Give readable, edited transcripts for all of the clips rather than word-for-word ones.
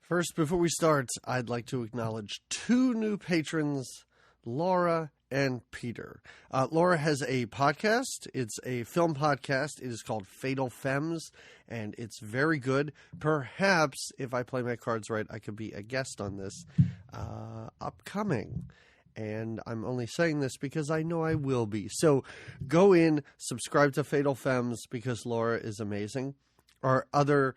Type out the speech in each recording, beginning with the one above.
First, before we start, I'd like to acknowledge two new patrons, Laura and Peter. Laura has a podcast. It's a film podcast. It is called Fatal Femmes, and it's very good. Perhaps, if I play my cards right, I could be a guest on this upcoming. And I'm only saying this because I know I will be. So go in, subscribe to Fatal Femmes because Laura is amazing. Our other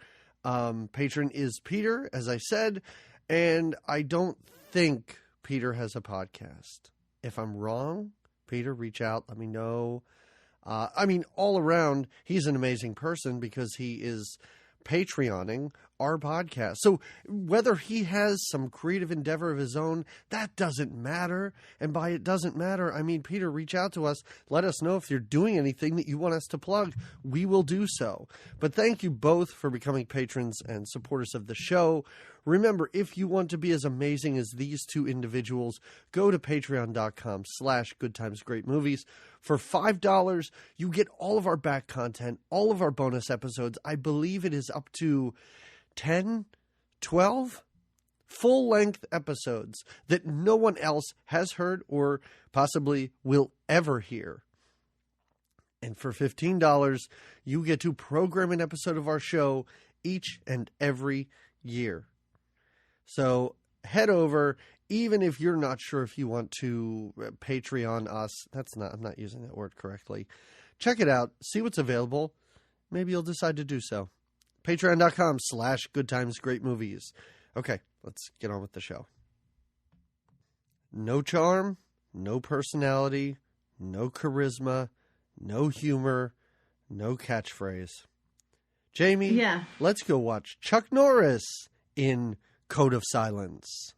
patron is Peter, as I said, and I don't think Peter has a podcast. If I'm wrong, Peter, reach out, let me know. All around, he's an amazing person because he is Patreoning our podcast. So whether he has some creative endeavor of his own, that doesn't matter. And by it doesn't matter, I mean, Peter, reach out to us. Let us know if you're doing anything that you want us to plug. We will do so. But thank you both for becoming patrons and supporters of the show. Remember, if you want to be as amazing as these two individuals, go to patreon.com/goodtimesgreatmovies. For $5, you get all of our back content, all of our bonus episodes. I believe it is up to 10, 12 full-length episodes that no one else has heard or possibly will ever hear. And for $15, you get to program an episode of our show each and every year. So head over, even if you're not sure if you want to Patreon us. I'm not using that word correctly. Check it out. See what's available. Maybe you'll decide to do so. Patreon.com/goodtimesgreatmovies. Okay, let's get on with the show. No charm, no personality, no charisma, no humor, no catchphrase. Jamie, Let's go watch Chuck Norris in Code of Silence.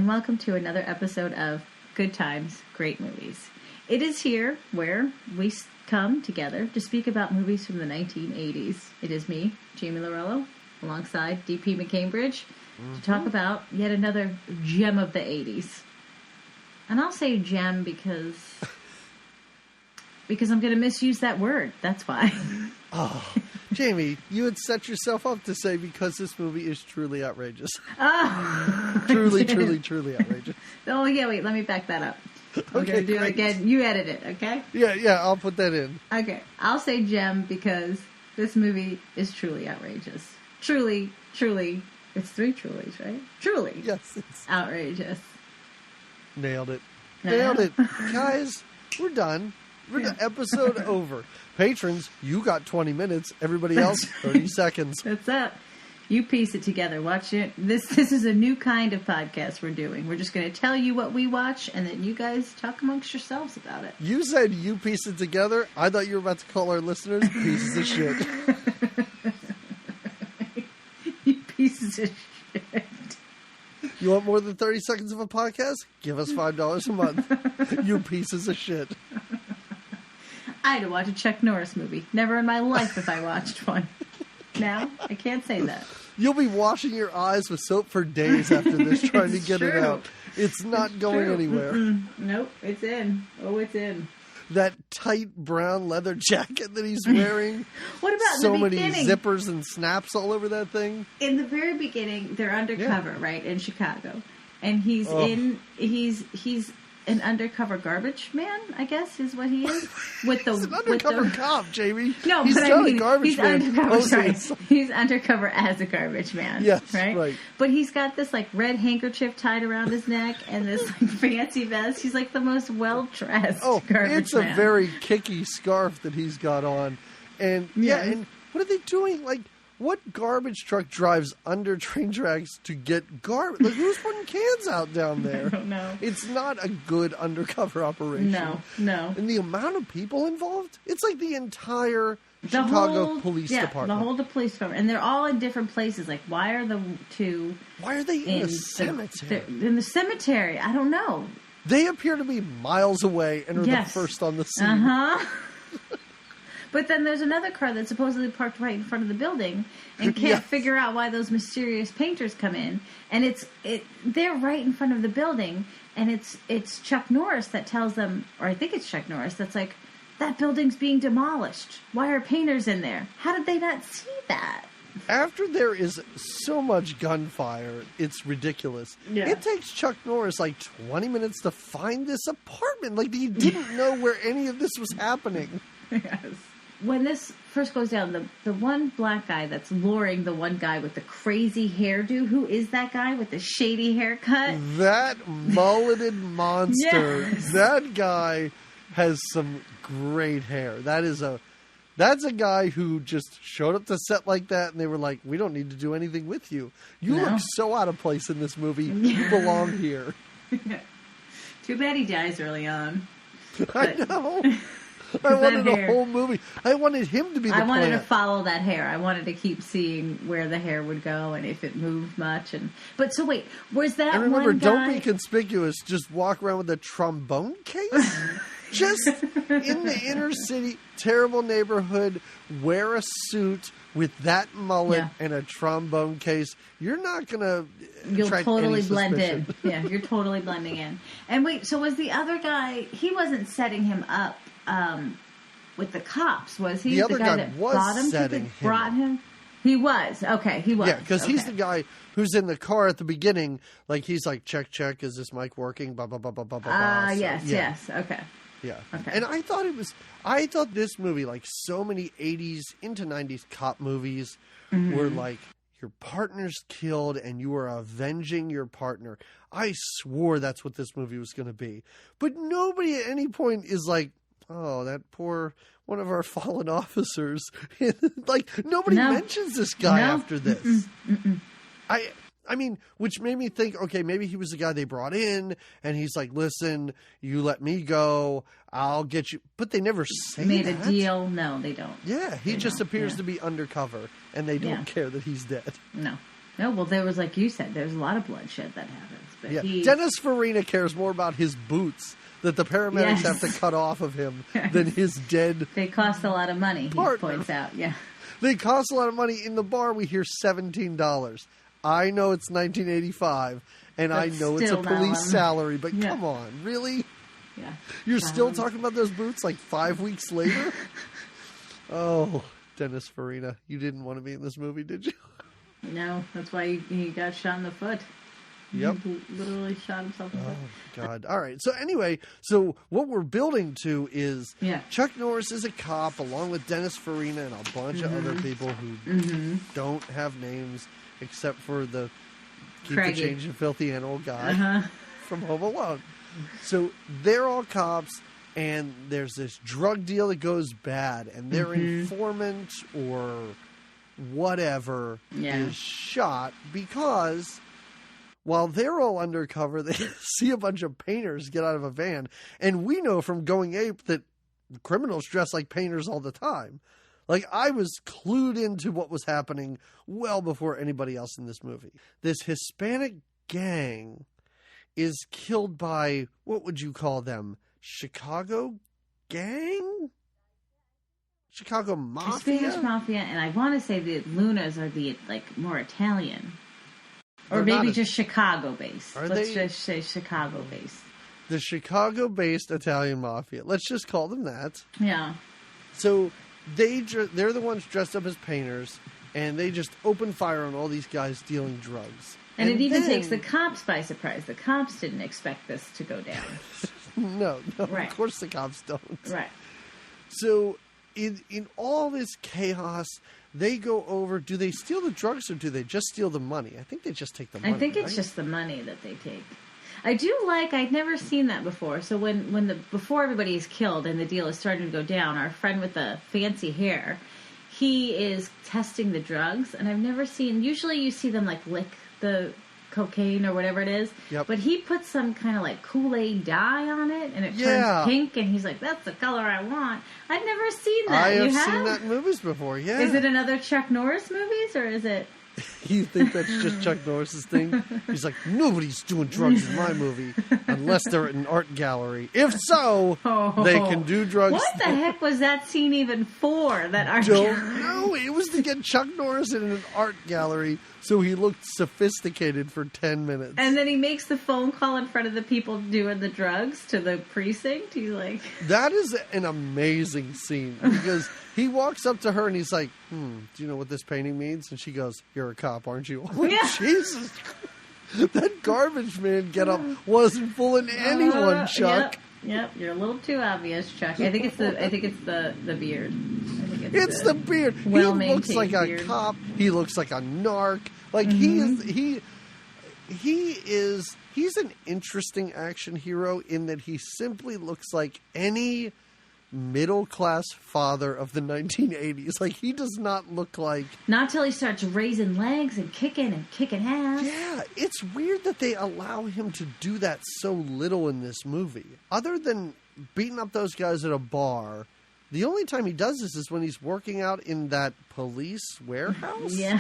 Welcome to another episode of Good Times, Great Movies. It is here where we come together to speak about movies from the 1980s. It is me, Jamie Lorello, alongside DP McCambridge, to talk about yet another gem of the 80s. And I'll say gem because I'm going to misuse that word. That's why. Oh, Jamie, you had set yourself up to say because this movie is truly outrageous. Oh, truly outrageous. Oh, yeah, wait, let me back that up. I'm Okay, going to do great. it again. You edit it, okay? Yeah, I'll put that in. Okay, I'll say gem because this movie is truly outrageous. Truly, it's three trulies, right? Truly. Yes. It's outrageous. Nailed it. Nailed it. Guys, we're done. Episode over. Patrons, you got 20 minutes. Everybody else, 30 seconds. That's it. You piece it together. Watch it. This is a new kind of podcast we're doing. We're just going to tell you what we watch, and then you guys talk amongst yourselves about it. You said you piece it together. I thought you were about to call our listeners pieces of shit. You pieces of shit. You want more than 30 seconds of a podcast? Give us $5 a month. You pieces of shit. I had to watch a Chuck Norris movie. Never in my life have I watched one. Now, I can't say that. You'll be washing your eyes with soap for days after this trying to get it out. It's not going anywhere. Nope, it's in. Oh, it's in. That tight brown leather jacket that he's wearing. What about so the many beginning? zippers and snaps all over that thing? In the very beginning, they're undercover, right, in Chicago. And he's an undercover garbage man, I guess, is what he is. He's an undercover cop, Jamie. No, he's but not I mean, a garbage he's man. undercover. He's undercover as a garbage man. Yes, right. But he's got this like red handkerchief tied around his neck and this like fancy vest. He's like the most well dressed. Garbage man. It's a very kicky scarf that he's got on, and and what are they doing? Like, what garbage truck drives under train tracks to get garbage? Like, who's putting cans out down there? I don't know. It's not a good undercover operation. No. And the amount of people involved, it's like the entire Chicago Police Department. The whole police department. And they're all in different places. Like, why are the two... Why are they in the cemetery? In the cemetery. I don't know. They appear to be miles away and are the first on the scene. Uh-huh. But then there's another car that's supposedly parked right in front of the building and can't figure out why those mysterious painters come in. And they're right in front of the building, and it's Chuck Norris that tells them, or I think it's Chuck Norris that's like, that building's being demolished. Why are painters in there? How did they not see that? After there is so much gunfire, it's ridiculous. Yeah. It takes Chuck Norris like 20 minutes to find this apartment. Like, he didn't know where any of this was happening. Yes. When this first goes down, the one black guy that's luring the one guy with the crazy hairdo, who is that guy with the shady haircut? That mulleted monster. Yes. That guy has some great hair. That's a guy who just showed up to set like that, and they were like, we don't need to do anything with you. You look so out of place in this movie. You belong here. Too bad he dies early on. I know. I wanted a whole movie. I wanted him to be the I wanted to follow that hair. I wanted to keep seeing where the hair would go and if it moved much. But so wait, was that and remember, one guy... don't be conspicuous. Just walk around with a trombone case. Just in the inner city, terrible neighborhood, wear a suit with that mullet and a trombone case. You're not going to You'll totally blend in. Yeah, you're totally blending in. And wait, so was the other guy... He wasn't setting him up with the cops, was he? The other guy that was setting him. Brought him? He was. Okay, he was. Yeah, because he's the guy who's in the car at the beginning. Like, he's like, check, is this mic working? Blah, blah, blah, blah, blah, blah. Yes. Okay. Yeah. Okay. And I thought this movie, like so many 80s into 90s cop movies, were like, your partner's killed and you are avenging your partner. I swore that's what this movie was going to be. But nobody at any point is like, oh, that poor one of our fallen officers. Like, nobody mentions this guy after this. I mean, which made me think, okay, maybe he was the guy they brought in, and he's like, listen, you let me go, I'll get you. But they never say Made that. a deal? No, they don't. Yeah, he just appears to be undercover, and they don't care that he's dead. No, well, there was, like you said, there's a lot of bloodshed that happens. But Dennis Farina cares more about his boots that the paramedics have to cut off of him than his dead They cost a lot of money, partner. He points out, They cost a lot of money. In the bar, we hear $17. I know it's 1985, and I know it's a police salary, but come on, really? Yeah. You're still talking about those boots like 5 weeks later? Oh, Dennis Farina, you didn't want to be in this movie, did you? No, that's why he got shot in the foot. Yep. He literally shot himself in the foot. Oh, God. All right. So anyway, what we're building to is Chuck Norris is a cop along with Dennis Farina and a bunch of other people who don't have names except for the keep the change and filthy animal guy from Home Alone. So they're all cops, and there's this drug deal that goes bad, and their informant or whatever is shot because while they're all undercover, they see a bunch of painters get out of a van. And we know from Going Ape that criminals dress like painters all the time. Like, I was clued into what was happening well before anybody else in this movie. This Hispanic gang is killed by, what would you call them? Chicago gang? Chicago Mafia? Spanish Mafia, and I want to say the Lunas are the, like, more Italian. Or They're maybe just Chicago-based. Let's just say Chicago-based. The Chicago-based Italian Mafia. Let's just call them that. Yeah. So they're the ones dressed up as painters, and they just open fire on all these guys dealing drugs. And it even takes the cops by surprise. The cops didn't expect this to go down. No, right. Of course the cops don't. Right. So in all this chaos, they go over. Do they steal the drugs or do they just steal the money? I think they just take the money. I think it's just the money that they take. I do I'd never seen that before. So before everybody is killed and the deal is starting to go down, our friend with the fancy hair, he is testing the drugs, and I've never seen. Usually, you see them like lick the cocaine or whatever it is. Yep. But he puts some kind of like Kool-Aid dye on it, and it Yeah. turns pink, and he's like, "That's the color I want." I've never seen that. I have You seen that in movies before, yeah. Is it another Chuck Norris movies, or is it? You think that's just Chuck Norris's thing? He's like, nobody's doing drugs in my movie unless they're at an art gallery. If so, they can do drugs. What the heck was that scene even for? That art Don't know. It was to get Chuck Norris in an art gallery so he looked sophisticated for 10 minutes. And then he makes the phone call in front of the people doing the drugs to the precinct. He's like... That is an amazing scene because he walks up to her and he's like, do you know what this painting means? And she goes, "You're a cop, aren't you?" I'm like, Yeah. Jesus. That garbage man get up wasn't fooling anyone, Chuck. Yep, you're a little too obvious, Chuck. I think it's the beard. I think It's the beard. He looks like a beard. cop. He looks like a narc. Like he's an interesting action hero in that he simply looks like any middle-class father of the 1980s. Like, he does not look like... Not till he starts raising legs and kicking ass. Yeah, it's weird that they allow him to do that so little in this movie. Other than beating up those guys at a bar, the only time he does this is when he's working out in that police warehouse. Yeah.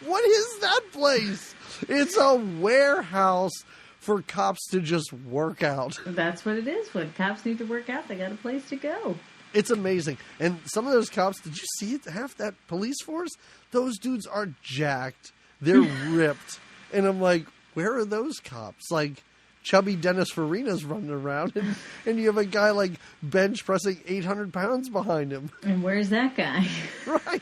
What is that place? It's a warehouse for cops to just work out. That's what it is. When cops need to work out, they got a place to go. It's amazing. And some of those cops, did you see it? Half that police force? Those dudes are jacked. They're ripped. And I'm like, where are those cops? Like, chubby Dennis Farina's running around, and you have a guy like bench pressing 800 pounds behind him. And where's that guy? Right.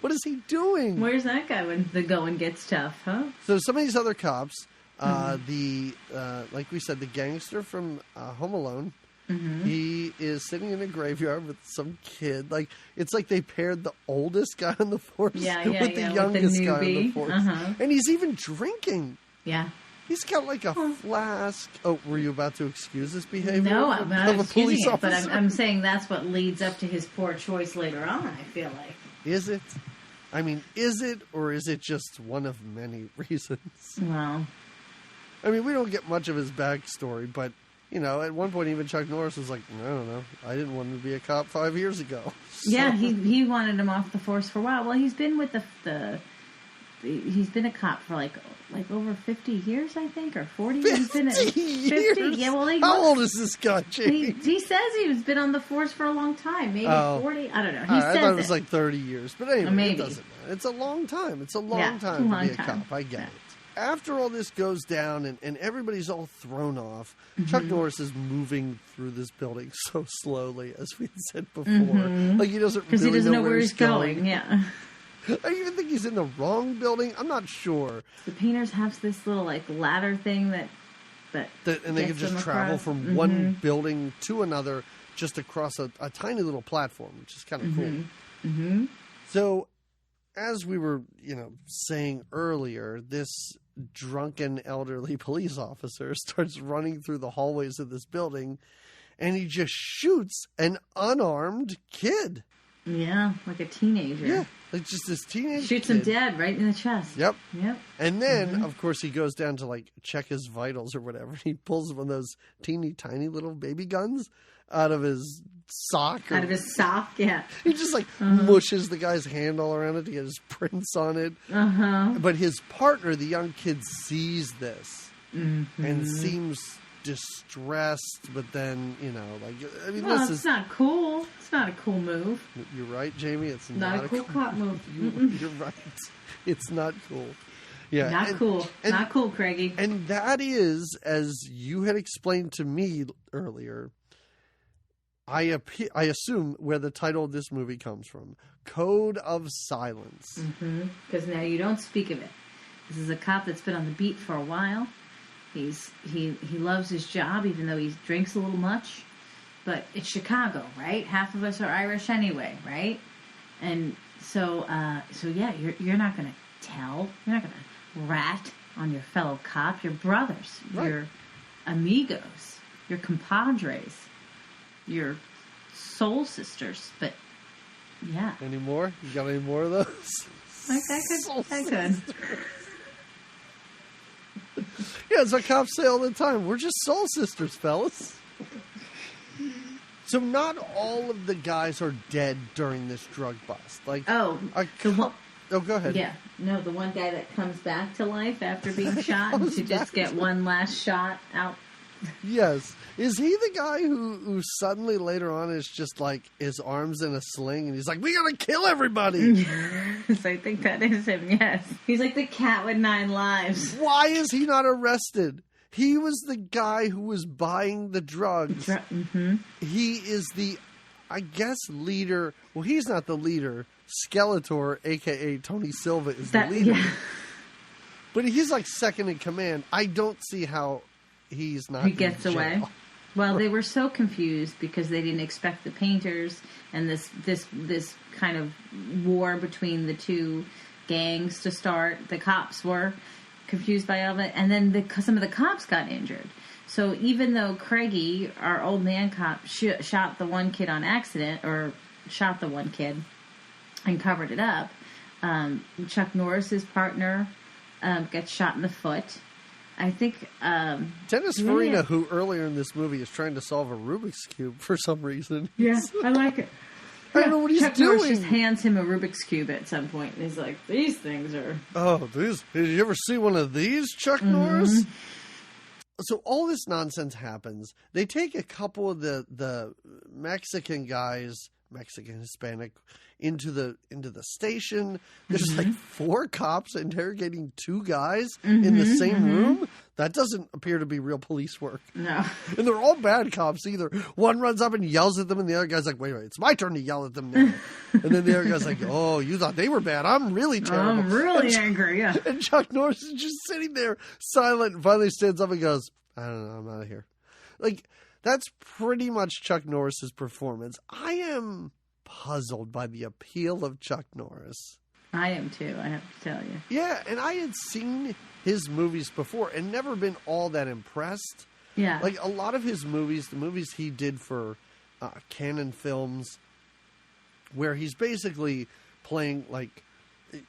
What is he doing? Where's that guy when the going gets tough, huh? So some of these other cops, like we said, the gangster from Home Alone, he is sitting in a graveyard with some kid. Like, it's like they paired the oldest guy on the force with the youngest guy on the force. And he's even drinking. Yeah. He's got like a flask. Oh, were you about to excuse this behavior? No, I'm not excusing it, but officer? I'm saying that's what leads up to his poor choice later on, I feel like. Is it? I mean, is it, or is it just one of many reasons? Well... I mean, we don't get much of his backstory, but, you know, at one point even Chuck Norris was like, I don't know, I didn't want to be a cop 5 years ago. So. Yeah, he wanted him off the force for a while. Well, he's been with he's been a cop for like over 50 years, I think, or 40. 50 years? 50? Yeah, well, how old is this guy, Jamie? He says he's been on the force for a long time, maybe 40. I don't know. I thought it was like 30 years, but anyway, maybe. It doesn't matter. It's a long time. It's a long time to be a cop. I get it. After all this goes down and everybody's all thrown off, Chuck Norris is moving through this building so slowly, as we said before. Like, he doesn't really he doesn't know where he's going. Yeah. I even think he's in the wrong building. I'm not sure. The painters have this little like ladder thing that and they can just travel from one building to another just across a tiny little platform, which is kind of cool. So, as we were, saying earlier, this drunken elderly police officer starts running through the hallways of this building, and he just shoots an unarmed kid. Yeah, like a teenager. Yeah, like just this teenage Shoots kid. him dead right in the chest. Yep. Yep. And then, of course, he goes down to, like, check his vitals or whatever. He pulls one of those teeny tiny little baby guns out of his sock. Out of his sock, yeah. He just, like, mushes the guy's hand all around it to get his prints on it. But his partner, the young kid, sees this and seems distressed, but then, it's not cool. It's not a cool move. You're right, Jamie. It's not a cool cop move. You're right. It's not cool. Yeah, not cool. Not cool, Craigie. And that is, as you had explained to me earlier, I assume where the title of this movie comes from. Code of Silence. Because now you don't speak of it. This is a cop that's been on the beat for a while. He loves his job, even though he drinks a little much. But it's Chicago, right? Half of us are Irish anyway, right? And so yeah, you're not going to tell. You're not going to rat on your fellow cop. Your brothers, your amigos, your compadres, your soul sisters. But yeah. Any more? You got any more of those? I could. Yeah, it's what cops say all the time. We're just soul sisters, fellas. So not all of the guys are dead during this drug bust. Like, Oh, go ahead. Yeah, no, the one guy that comes back to life after being shot to just get one last shot out. Yes. Is he the guy who suddenly later on is just like his arms in a sling and he's like, we gotta kill everybody? Yes, I think that is him, yes. He's like the cat with 9 lives. Why is he not arrested? He was the guy who was buying the drugs. Mm-hmm. He is the, I guess, leader. Well, he's not the leader. Skeletor, a.k.a. Tony Silva, is the leader. Yeah. But he's like second in command. I don't see how he's not. He gets away. Well, they were so confused because they didn't expect the painters and this kind of war between the two gangs to start. The cops were confused by all of it, and then some of the cops got injured. So even though Craigie, our old man cop, shot the one kid on accident, or shot the one kid and covered it up, Chuck Norris's partner gets shot in the foot. I think Dennis Farina, who earlier in this movie is trying to solve a Rubik's Cube for some reason. Yeah, I like it. I don't know what he's Chuck doing. Norris just hands him a Rubik's Cube at some point, and he's like, these things are... Oh, these! Did you ever see one of these, Chuck Norris? So all this nonsense happens. They take a couple of the Mexican guys, Mexican, Hispanic, into the station. There's like 4 cops interrogating 2 guys in the same room. That doesn't appear to be real police work. No. And they're all bad cops either. One runs up and yells at them, and the other guy's like, wait, it's my turn to yell at them now. And then the other guy's like, oh, you thought they were bad. I'm really terrible. I'm really angry, yeah. And Chuck Norris is just sitting there silent and finally stands up and goes, I don't know, I'm out of here. Like, that's pretty much Chuck Norris's performance. I am puzzled by the appeal of Chuck Norris. I am too, I have to tell you. Yeah, and I had seen his movies before and never been all that impressed. Yeah. Like, a lot of his movies, the movies he did for Canon Films, where he's basically playing, like,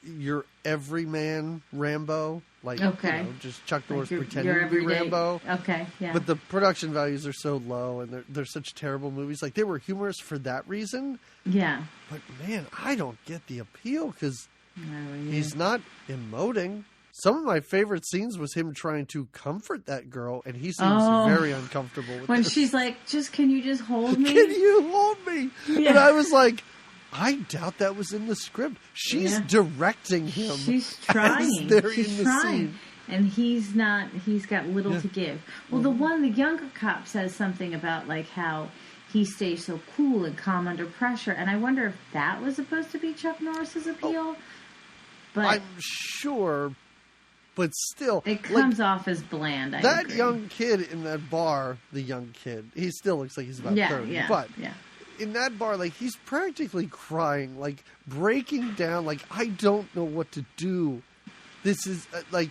your everyman Rambo. Like, okay. You know, just Chuck Norris like pretending to be Rambo. Okay, yeah. But the production values are so low, and they're such terrible movies. Like, they were humorous for that reason. Yeah. But, man, I don't get the appeal, because he's not emoting. Some of my favorite scenes was him trying to comfort that girl, and he seems very uncomfortable with when this. she's like, can you just hold me? Can you hold me? Yeah. And I was like, I doubt that was in the script. She's directing him. She's trying. She's in the scene. And he's not, he's got little to give. Well, the younger cop says something about like how he stays so cool and calm under pressure. And I wonder if that was supposed to be Chuck Norris's appeal. But I'm sure, but still. It comes off as bland, I That agree. young kid in that bar, the young kid, he still looks like he's about 30. But in that bar, like, he's practically crying, like, breaking down, like, I don't know what to do. This is, like,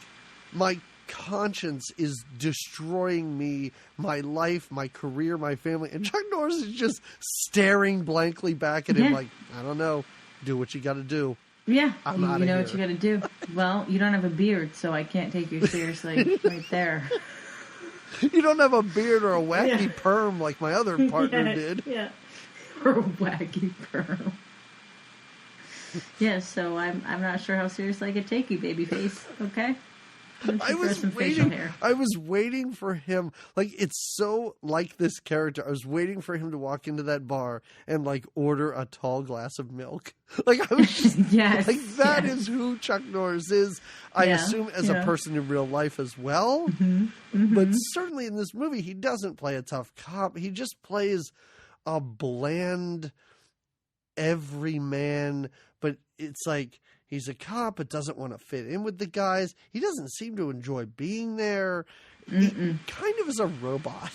my conscience is destroying me, my life, my career, my family. And Chuck Norris is just staring blankly back at him like, I don't know, do what you got to do. Yeah, I'm you outta know here. what you got to do. Well, you don't have a beard, so I can't take you seriously right there. You don't have a beard or a wacky perm like my other partner did. Yeah. Or a wacky perm. Yes, so I'm not sure how seriously I could take you, babyface. Okay? I was waiting for him. Like, it's so like this character. I was waiting for him to walk into that bar and, like, order a tall glass of milk. Like, I was just like, that is who Chuck Norris is. I assume as a person in real life as well. But certainly in this movie, he doesn't play a tough cop. He just plays a bland everyman. But it's like, he's a cop but doesn't want to fit in with the guys. He doesn't seem to enjoy being there. He kind of is a robot.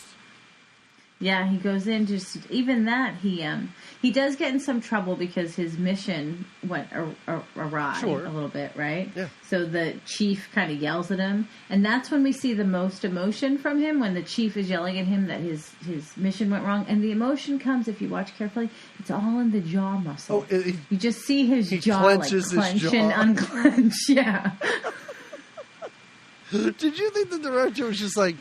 Yeah, he goes in just even that he does get in some trouble because his mission went awry a little bit, right? Yeah. So the chief kind of yells at him, and that's when we see the most emotion from him, when the chief is yelling at him that his mission went wrong. And the emotion comes, if you watch carefully, it's all in the jaw muscle. You just see his jaw like clench and unclench. Yeah. Did you think the director was just like,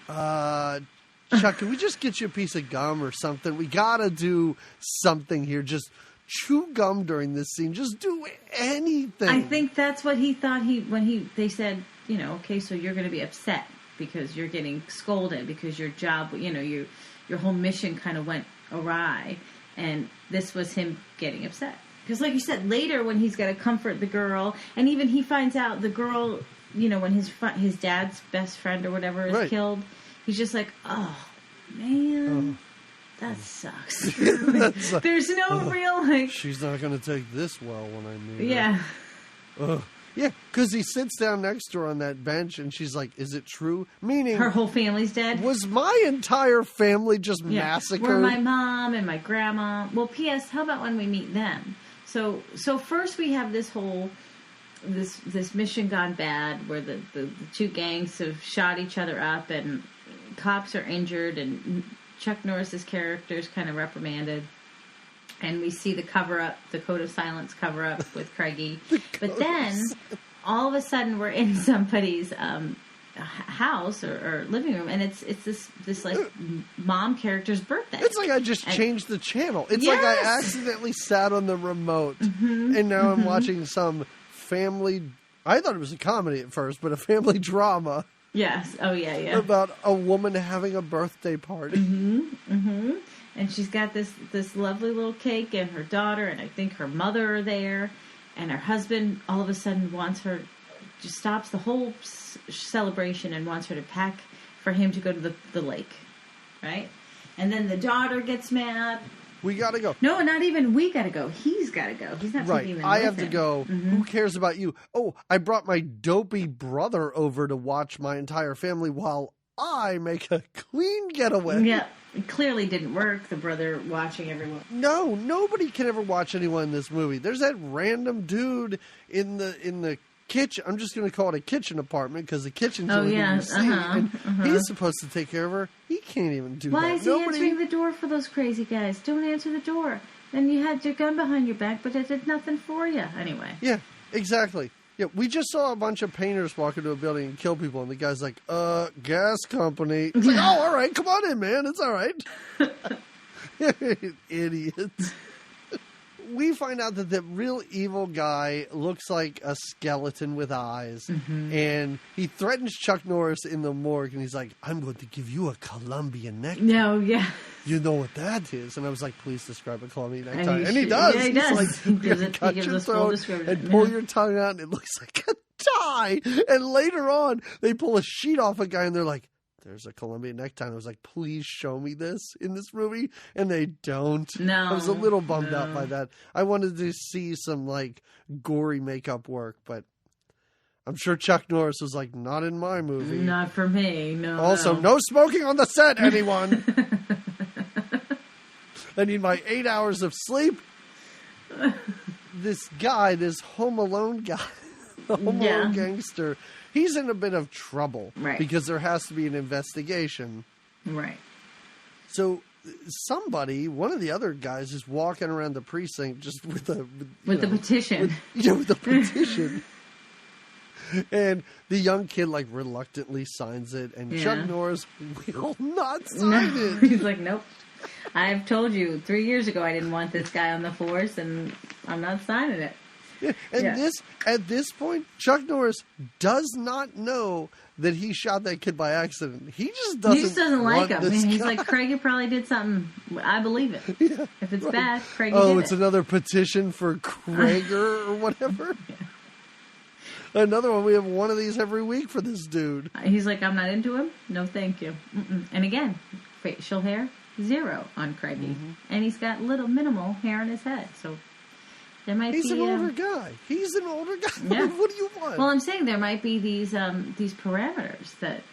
Chuck, can we just get you a piece of gum or something? We gotta do something here. Just chew gum during this scene. Just do anything. I think that's what he thought they said, okay, so you're going to be upset because you're getting scolded because your job, your whole mission kind of went awry. And this was him getting upset. Because like you said, later when he's got to comfort the girl, and even he finds out the girl, when his dad's best friend or whatever is killed, he's just like, oh, man, that sucks. There's no real, she's not going to take this well when I meet her. Yeah. Yeah, because he sits down next to her on that bench, and she's like, is it true? Meaning... her whole family's dead? Was my entire family just massacred? Were my mom and my grandma... Well, P.S., how about when we meet them? So first we have this whole... This mission gone bad, where the two gangs have shot each other up, and cops are injured, and Chuck Norris's character is kind of reprimanded. And we see the cover-up, the Code of Silence cover-up with Craigie. But then, all of a sudden, we're in somebody's house or living room, and it's this like mom character's birthday. It's like I just changed the channel. It's like I accidentally sat on the remote, and now I'm watching some family... I thought it was a comedy at first, but a family drama. Yes. Oh, yeah. About a woman having a birthday party. And she's got this lovely little cake, and her daughter and I think her mother are there. And her husband all of a sudden wants her, just stops the whole celebration and wants her to pack for him to go to the lake. Right? And then the daughter gets mad. We gotta go. No, not even we gotta go. He's gotta go. He's not taking them I have with to go. Who cares about you? Oh, I brought my dopey brother over to watch my entire family while I make a clean getaway. Yeah. It clearly didn't work, the brother watching everyone. No, nobody can ever watch anyone in this movie. There's that random dude in the kitchen. I'm just going to call it a kitchen apartment because the kitchen's only you see. And he's supposed to take care of her. He can't even do that. Why is he answering the door for those crazy guys? Don't answer the door. Then you had your gun behind your back, but it did nothing for you. Anyway. Yeah, exactly. Yeah, we just saw a bunch of painters walk into a building and kill people, and the guy's like, gas company. It's like, oh, all right, come on in, man. It's all right. Idiots. We find out that the real evil guy looks like a skeleton with eyes, and he threatens Chuck Norris in the morgue, and he's like, I'm going to give you a Colombian necktie. No, yeah. You know what that is? And I was like, please describe a Colombian necktie. And he does. Yeah, he does. Like, he gives your us full description. and pull your tongue out, and it looks like a tie. And later on, they pull a sheet off a guy, and they're like, there's a Colombian necktie. And I was like, please show me this in this movie. And they don't. No. I was a little bummed out by that. I wanted to see some, like, gory makeup work, but I'm sure Chuck Norris was like, not in my movie. Not for me, no. Also, no smoking on the set, anyone. I need my 8 hours of sleep. This guy, this Home Alone guy, the Home Alone gangster, he's in a bit of trouble. Right. Because there has to be an investigation. Right. So somebody, one of the other guys, is walking around the precinct just with the petition. With the petition. And the young kid, like, reluctantly signs it. And Chuck Norris will not sign it. He's like, nope. I've told you 3 years ago I didn't want this guy on the force, and I'm not signing it. Yeah. And at this point, Chuck Norris does not know that he shot that kid by accident. He just doesn't like him. He's guy. like, Craigie probably did something. I believe it. Yeah, if it's bad, Craigie did it. Oh, it's another petition for Krager or whatever? Another one. We have one of these every week for this dude. He's like, I'm not into him. No, thank you. And again, facial hair, 0 on Craigie. And he's got minimal hair in his head. So there might He's be... an older guy. He's an older guy. Yeah. What do you want? Well, I'm saying there might be these parameters that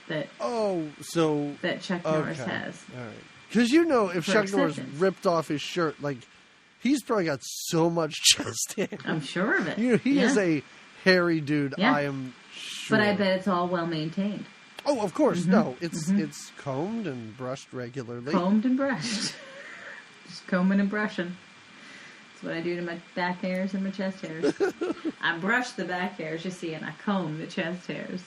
Chuck Norris has. All right. Because if Chuck Norris ripped off his shirt, like, he's probably got so much chest hair. I'm sure of it. He is a hairy dude, I am sure. But I bet it's all well maintained. Oh, of course. No, it's combed and brushed regularly. Combed and brushed. Just combing and brushing. That's what I do to my back hairs and my chest hairs. I brush the back hairs, you see, and I comb the chest hairs.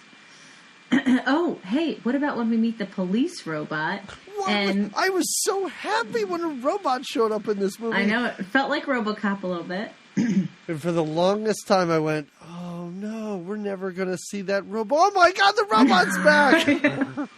Oh, hey, what about when we meet the police robot? And I was so happy when a robot showed up in this movie. I know, it felt like RoboCop a little bit. And for the longest time, I went, oh no, we're never going to see that robot. Oh my God, the robot's back!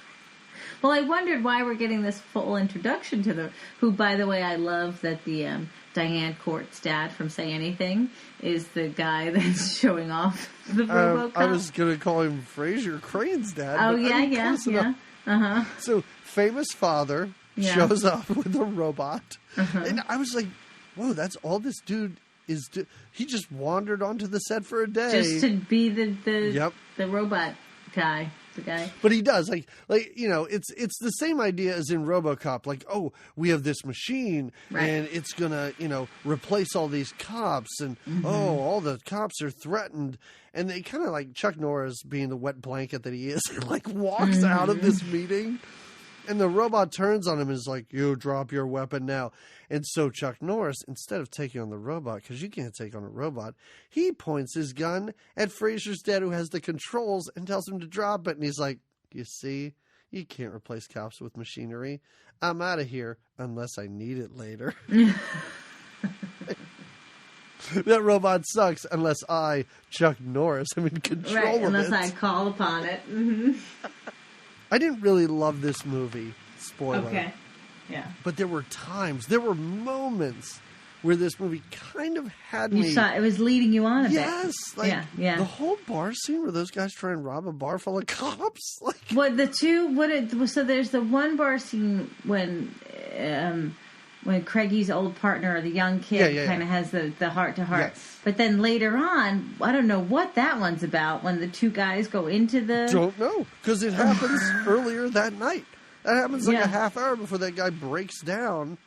Well, I wondered why we're getting this full introduction to who, by the way, I love that the Diane Court's dad from Say Anything is the guy that's showing off the RoboCop. I was going to call him Fraser Crane's dad. Oh, but yeah. Uh-huh. So, famous father shows up with a robot. Uh-huh. And I was like, whoa, that's all this dude is. He just wandered onto the set for a day. Just to be the robot guy. The guy. But he does like it's the same idea as in RoboCop. Like, oh, we have this machine and it's gonna replace all these cops, and all the cops are threatened, and they kind of like Chuck Norris, being the wet blanket that he is, like walks out of this meeting, and the robot turns on him and is like, "You drop your weapon now." And so Chuck Norris, instead of taking on the robot, because you can't take on a robot, he points his gun at Fraser's dad, who has the controls, and tells him to drop it. And he's like, you see, you can't replace cops with machinery. I'm out of here unless I need it later. That robot sucks unless I, Chuck Norris, am in control of it. Unless I call upon it. Mm-hmm. I didn't really love this movie. Spoiler. Okay. Yeah. But there were moments where this movie kind of had me. You saw it was leading you on a bit. Yes, like yeah. The whole bar scene where those guys try and rob a bar full of cops. Like, so there's the one bar scene when Craigie's old partner, or the young kid, kind of has the heart to heart. Yes. But then later on, I don't know what that one's about. When the two guys go into the don't know, because it happens earlier that night. That happens like a half hour before that guy breaks down.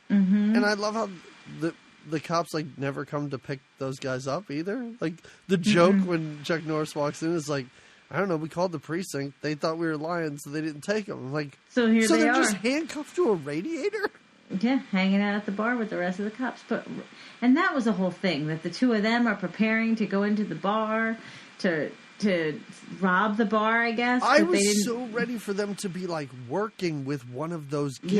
Mm-hmm. And I love how the cops like never come to pick those guys up either. Like the joke when Chuck Norris walks in is like, I don't know, we called the precinct. They thought we were lying, so they didn't take him. I'm like, so they're just handcuffed to a radiator? Yeah, hanging out at the bar with the rest of the cops. And that was the whole thing, that the two of them are preparing to go into the bar to rob the bar, I guess. I was so ready for them to be like working with one of those gangs.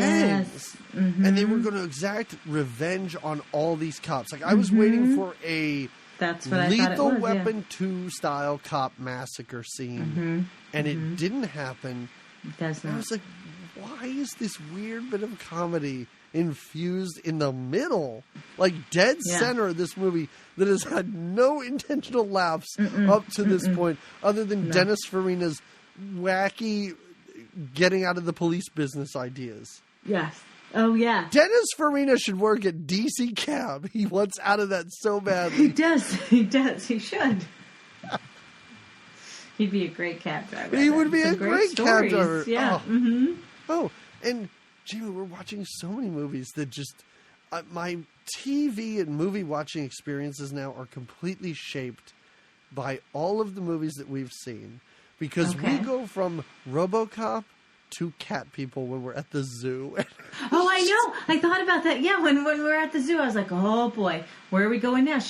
Yes. Mm-hmm. And they were going to exact revenge on all these cops. Like I was waiting for a Lethal Weapon 2 style cop massacre scene. And it didn't happen. It does not. I was like, why is this weird bit of comedy infused in the middle, like dead center of this movie, that has had no intentional laughs up to this point, other than Dennis Farina's wacky getting out of the police business ideas. Yes. Oh, yeah. Dennis Farina should work at DC Cab. He wants out of that so badly. He does. He should. He'd be a great cab driver. He would be a great cab driver. Yeah. Oh. Oh, and Jamie, we're watching so many movies that just my TV and movie watching experiences now are completely shaped by all of the movies that we've seen, because we go from RoboCop to Cat People when we're at the zoo. Oh, I know. I thought about that. Yeah, when we were at the zoo, I was like, oh boy, where are we going now?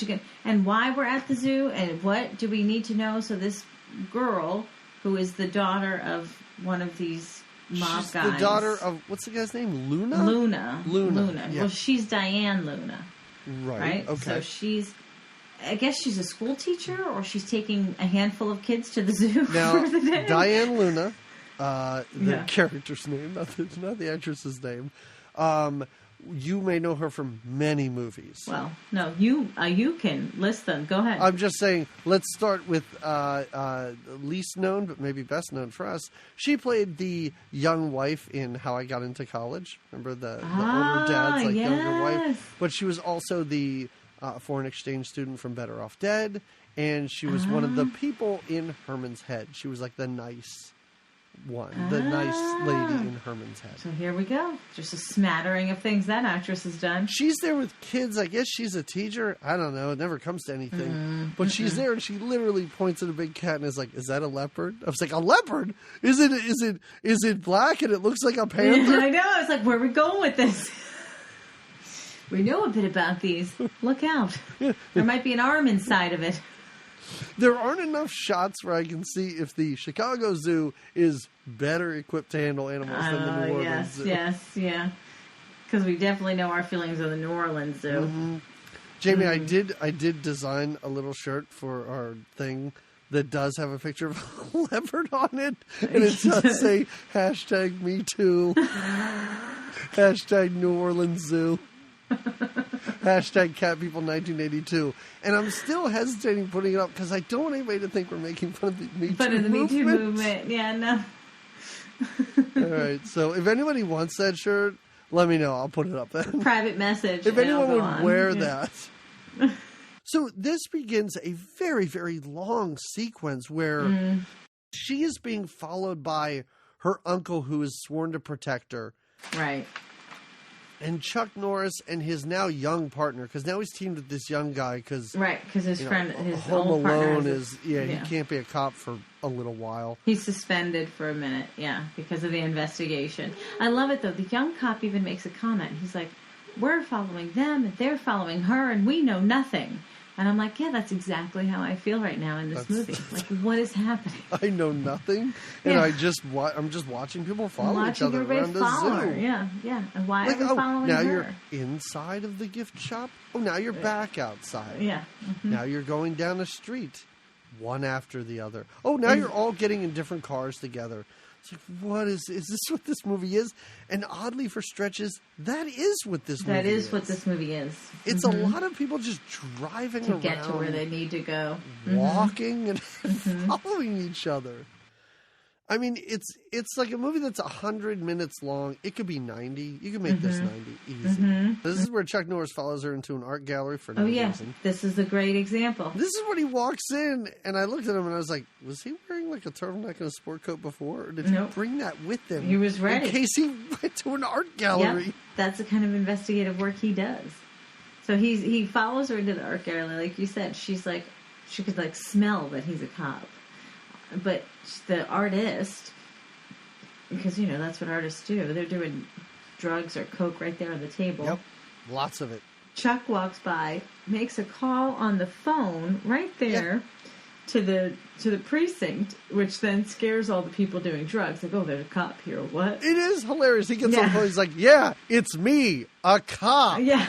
And why we're at the zoo, and what do we need to know? So this girl, who is the daughter of one of these mob she's guys. The daughter of, what's the guy's name? Luna. Yeah. Well, she's Diane Luna. Right. Okay. So I guess she's a school teacher, or she's taking a handful of kids to the zoo now, for the day. Diane Luna, the character's name, not the actress's name. You may know her from many movies. Well, no, you can list them. Go ahead. I'm just saying, let's start with least known, but maybe best known for us. She played the young wife in How I Got Into College. Remember the older dad's younger wife? But she was also the foreign exchange student from Better Off Dead, and she was one of the people in Herman's Head. She was like the nice one, the nice lady in Herman's Head. So here we go. Just a smattering of things that actress has done. She's there with kids. I guess she's a teacher. I don't know. It never comes to anything. But she's there, and she literally points at a big cat and is like, "Is that a leopard?" I was like, "A leopard? Is it black and it looks like a panther?" I know. I was like, "Where are we going with this?" We know a bit about these. Look out. There might be an arm inside of it. There aren't enough shots where I can see if the Chicago Zoo is better equipped to handle animals than the New Orleans Zoo. Yes, yeah. Because we definitely know our feelings of the New Orleans Zoo. Mm-hmm. Jamie, I did design a little shirt for our thing that does have a picture of a leopard on it, and it does say hashtag Me Too, hashtag New Orleans Zoo, hashtag Cat People 1982, and I'm still hesitating putting it up because I don't want anybody to think we're making fun of the Me Too movement. Yeah, no. All right, so if anybody wants that shirt, let me know. I'll put it up then. Private message. If anyone would wear that. So this begins a very, very long sequence where she is being followed by her uncle who is sworn to protect her. Right. And Chuck Norris and his now young partner, because now he's teamed with this young guy. Right, because his friend, his Home old Alone partner is, he can't be a cop for a little while. He's suspended for a minute, because of the investigation. I love it, though. The young cop even makes a comment. He's like, we're following them, and they're following her, and we know nothing. And I'm like, yeah, that's exactly how I feel right now in this movie. Like, what is happening? I know nothing, and I'm just watching people follow each other around the zoo. Yeah. And why are we following now her? You're inside of the gift shop. Oh, now you're back outside. Yeah. Mm-hmm. Now you're going down the street, one after the other. Oh, now you're all getting in different cars together. It's like, what is this what this movie is? And oddly for stretches, that is what this movie is. That is what this movie is. It's a lot of people just driving around. To get to where they need to go. Walking and following each other. I mean, it's like a movie that's 100 minutes long. It could be 90. You could make this 90 easy. This is where Chuck Norris follows her into an art gallery for no reason. This is a great example. This is when he walks in, and I looked at him and I was like, was he wearing like a turtleneck and a sport coat before? Or did he bring that with him? He was ready. In case he went to an art gallery. Yep. That's the kind of investigative work he does. So he follows her into the art gallery, like you said. She could like smell that he's a cop. But the artist, because, that's what artists do. They're doing drugs or coke right there on the table. Yep, lots of it. Chuck walks by, makes a call on the phone right there to the precinct, which then scares all the people doing drugs. Like, oh, there's a cop here. What? It is hilarious. He gets on the phone. He's like, yeah, it's me, a cop. Yeah.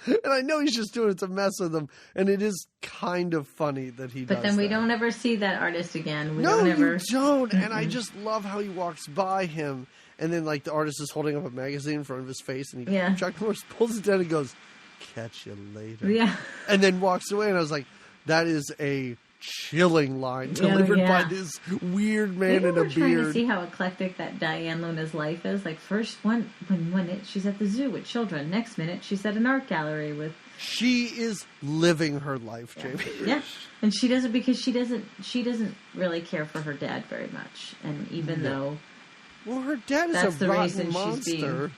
And I know he's just doing it to mess with them, and it is kind of funny that he does. But then we don't ever see that artist again. You don't. And I just love how he walks by him, and then like the artist is holding up a magazine in front of his face, and Chuck Norris pulls it down and goes, "Catch you later." Yeah. And then walks away, and I was like, that is a chilling line delivered by this weird man in a beard. Trying to see how eclectic that Diane Luna's life is. Like, first when she's at the zoo with children, next minute she's at an art gallery with. She is living her life, Jamie. Yeah, and she doesn't because she doesn't really care for her dad very much, and even though. Well, her dad is a rotten monster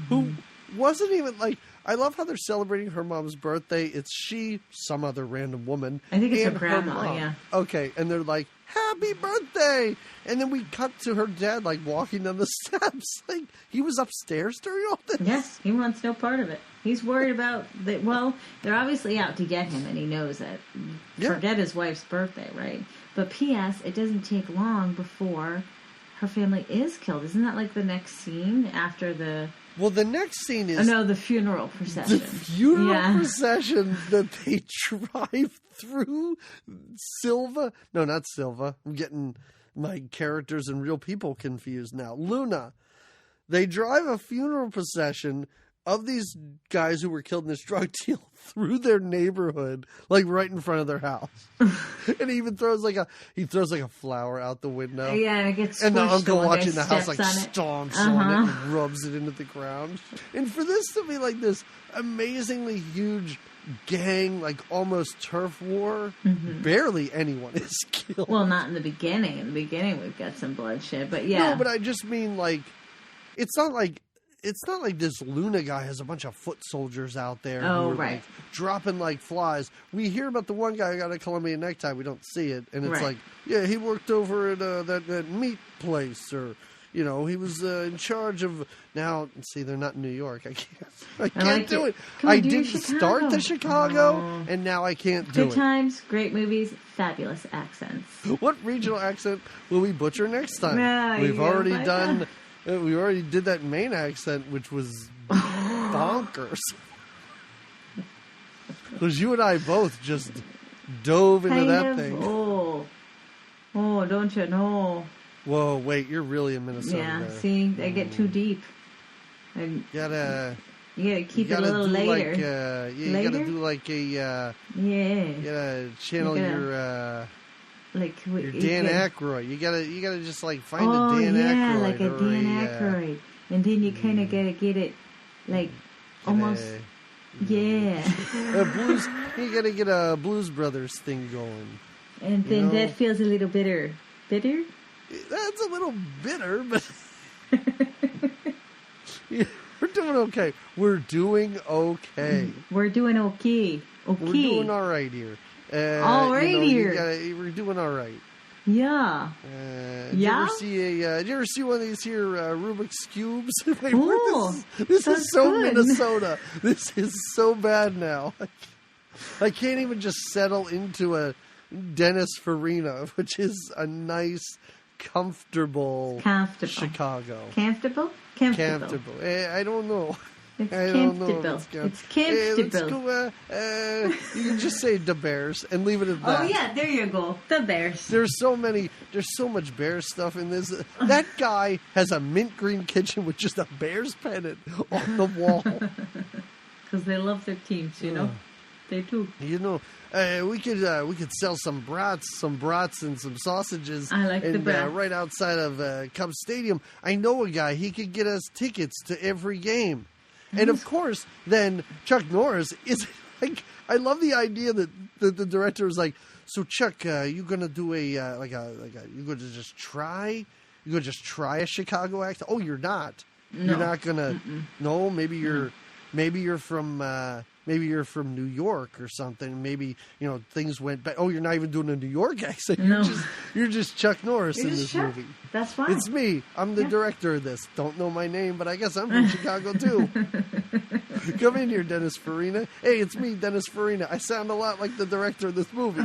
who wasn't even like. I love how they're celebrating her mom's birthday. It's she, some other random woman. I think it's and her grandma, mom. yeah. Okay, and they're like, happy birthday! And then we cut to her dad, like, walking down the steps. Like, he was upstairs during all this? Yes, he wants no part of it. He's worried about, well, they're obviously out to get him, and he knows it. Yeah. Forget his wife's birthday, right? But P.S., it doesn't take long before her family is killed. Isn't that like the next scene after the... Well, the next scene is... Oh, no, the funeral procession. The funeral procession that they drive through Silva. No, not Silva. I'm getting my characters and real people confused now. Luna. They drive a funeral procession of these guys who were killed in this drug deal through their neighborhood, like right in front of their house. And he even throws like a flower out the window. Yeah, and it gets and the uncle watching the house like stomps on it and rubs it into the ground. And for this to be like this amazingly huge gang, like almost turf war, barely anyone is killed. Well, not in the beginning. In the beginning, we've got some bloodshed, but yeah. No, but I just mean like, it's not like this Luna guy has a bunch of foot soldiers out there who are like dropping like flies. We hear about the one guy who got a Colombian necktie. We don't see it. And it's like, yeah, he worked over at that meat place, or he was in charge of. Now, see, they're not in New York. I can't like do it. it. Come on, I do didn't Chicago. start the Chicago, Oh. and now I can't do Good times, great movies, fabulous accents. it. What regional accent will we butcher next time? Yeah, We've you already find done. We already did that Maine accent, which was bonkers. Because you and I both just dove into that thing. Oh, don't you know? Whoa, wait, you're really in Minnesota. Yeah, there. see, I get too deep. And You gotta keep it a little do later. like you Later? gotta do like a you Yeah, gotta channel You your your Dan Aykroyd. You gotta just like find Oh a Dan yeah, Aykroyd like a or Dan a, Aykroyd, and then you kind of gotta get it, like almost. Yeah, a blues. You gotta get a Blues Brothers thing going. and then know? that feels a little bitter. Bitter? That's a little bitter, but yeah, we're doing okay. We're doing okay. We're doing okay. Okay. We're doing all right here. All right here. We're doing all right. Yeah. Did Yeah? you ever see one of these here Rubik's cubes? Wait, Ooh, this sounds is so good. Minnesota. This is so bad now. I can't even just settle into a Dennis Farina, which is a nice, comfortable Chicago. Comfortable? Comfortable. I don't know. It's I don't know. comfortable. It's Hey, let's comfortable. go. You can just say the Bears and leave it at that. Oh yeah, there you go. The Bears. There's so much Bears stuff in this. That guy has a mint green kitchen with just a Bears pennant on the wall. Because they love their teams, you know. They do. We could sell some brats and some sausages. I like the brats. Right outside of Cubs Stadium. I know a guy. He could get us tickets to every game. And of course, then Chuck Norris is like. I love the idea that the director was like, "So Chuck, you gonna do a you gonna just try? You gonna just try a Chicago accent? Oh, you're not. No. You're not gonna. No, maybe you're from New York or something. Maybe things went back. Oh, you're not even doing a New York accent. No. You're just Chuck Norris You're in just this Chuck. movie. That's fine. It's me. I'm the director of this. Don't know my name, but I guess I'm from Chicago too. Come in here, Dennis Farina. Hey, it's me, Dennis Farina. I sound a lot like the director of this movie.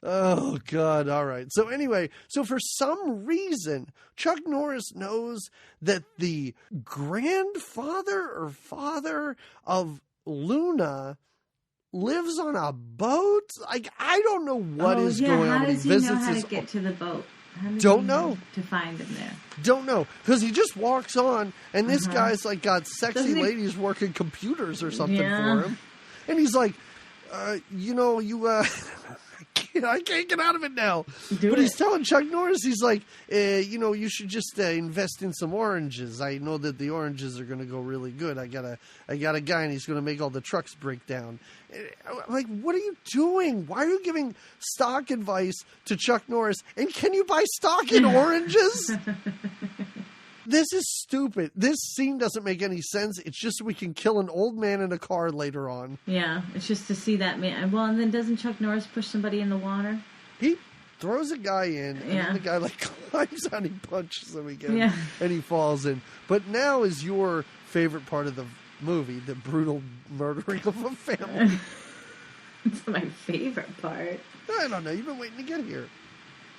Oh, God. All right. So anyway, for some reason, Chuck Norris knows that the grandfather or father of Luna lives on a boat. Like, I don't know what is going on How when does he he visits know how his to get to the boat? How does Don't he know. To find him there. Don't know, because he just walks on, and this guy's like got sexy Doesn't he- ladies working computers or something Yeah. for him, and he's like, I can't get out of it now. But he's telling Chuck Norris, he's like, you should just invest in some oranges. I know that the oranges are going to go really good. I got a guy, and he's going to make all the trucks break down. I'm like, what are you doing? Why are you giving stock advice to Chuck Norris? And can you buy stock in oranges? This is stupid. This scene doesn't make any sense. It's just so we can kill an old man in a car later on. Yeah, it's just to see that man. Well, and then doesn't Chuck Norris push somebody in the water? He throws a guy in, and then the guy climbs out and he punches him again, and he falls in. But now is your favorite part of the movie, the brutal murdering of a family. It's my favorite part. I don't know. You've been waiting to get here.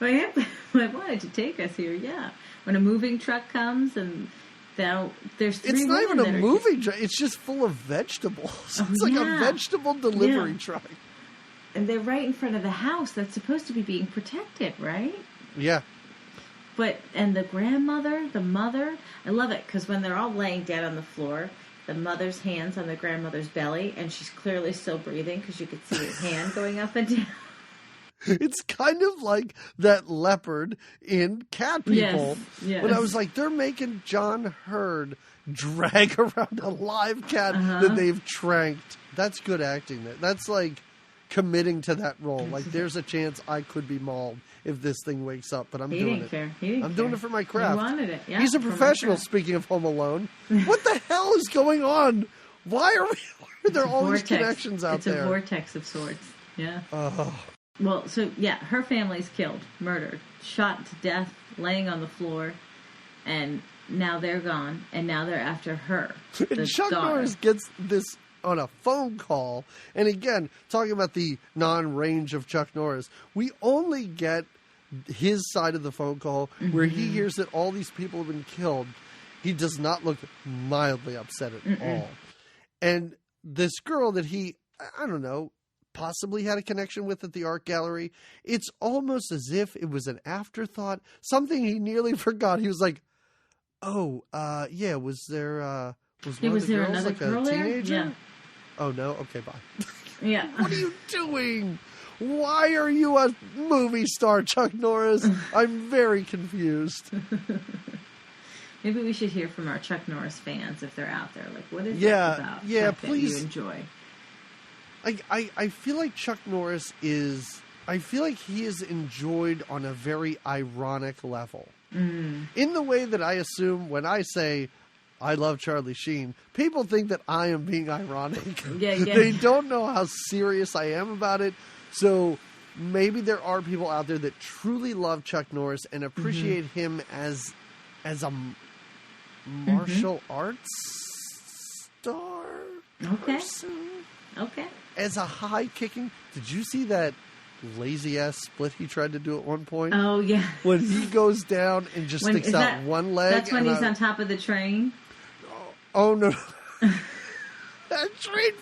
I wanted to take us here, yeah. When a moving truck comes and there's three It's not even women a that are moving truck. It's just full of vegetables. Oh, It's like a yeah. vegetable delivery Yeah. truck. and they're right in front of the house that's supposed to be being protected, right? Yeah. And the grandmother, the mother, I love it because when they're all laying dead on the floor, the mother's hand's on the grandmother's belly, and she's clearly still breathing because you could see her hand going up and down. It's kind of like that leopard in Cat People. Yes. When I was like, they're making John Hurd drag around a live cat that they've tranked. That's good acting. That's like committing to that role. Like, there's a chance I could be mauled if this thing wakes up, but I'm doing it. I'm doing it for my craft. You wanted it, yeah. He's a for my professional, craft. speaking of Home Alone. What the hell is going on? Why are there all these connections out there? It's a vortex of sorts. Yeah. Oh. Well, so, yeah, her family's killed, murdered, shot to death laying on the floor, and now they're gone, and now they're after her. And Chuck Norris gets this on a phone call. And again, talking about the non-range of Chuck Norris, we only get his side of the phone call where he hears that all these people have been killed. He does not look mildly upset at all. And this girl that he, I don't know, possibly had a connection with at the art gallery, it's almost as if it was an afterthought, something he nearly forgot. He was like, oh, yeah, was there one of the girls like a teenager? Yeah. Oh, no? Okay, bye. Yeah. What are you doing? Why are you a movie star, Chuck Norris? I'm very confused. Maybe we should hear from our Chuck Norris fans if they're out there. Like, what is it about Chuck please. that you enjoy? I feel like Chuck Norris is... I feel like he is enjoyed on a very ironic level. In the way that I assume when I say... I love Charlie Sheen, people think that I am being ironic. Yeah. They don't know how serious I am about it. So maybe there are people out there that truly love Chuck Norris and appreciate him as a martial arts star person. Okay. As a high kicking. Did you see that lazy ass split he tried to do at one point? Oh yeah. When he goes down and just sticks out one leg. That's when he's on top of the train. Oh, no. That train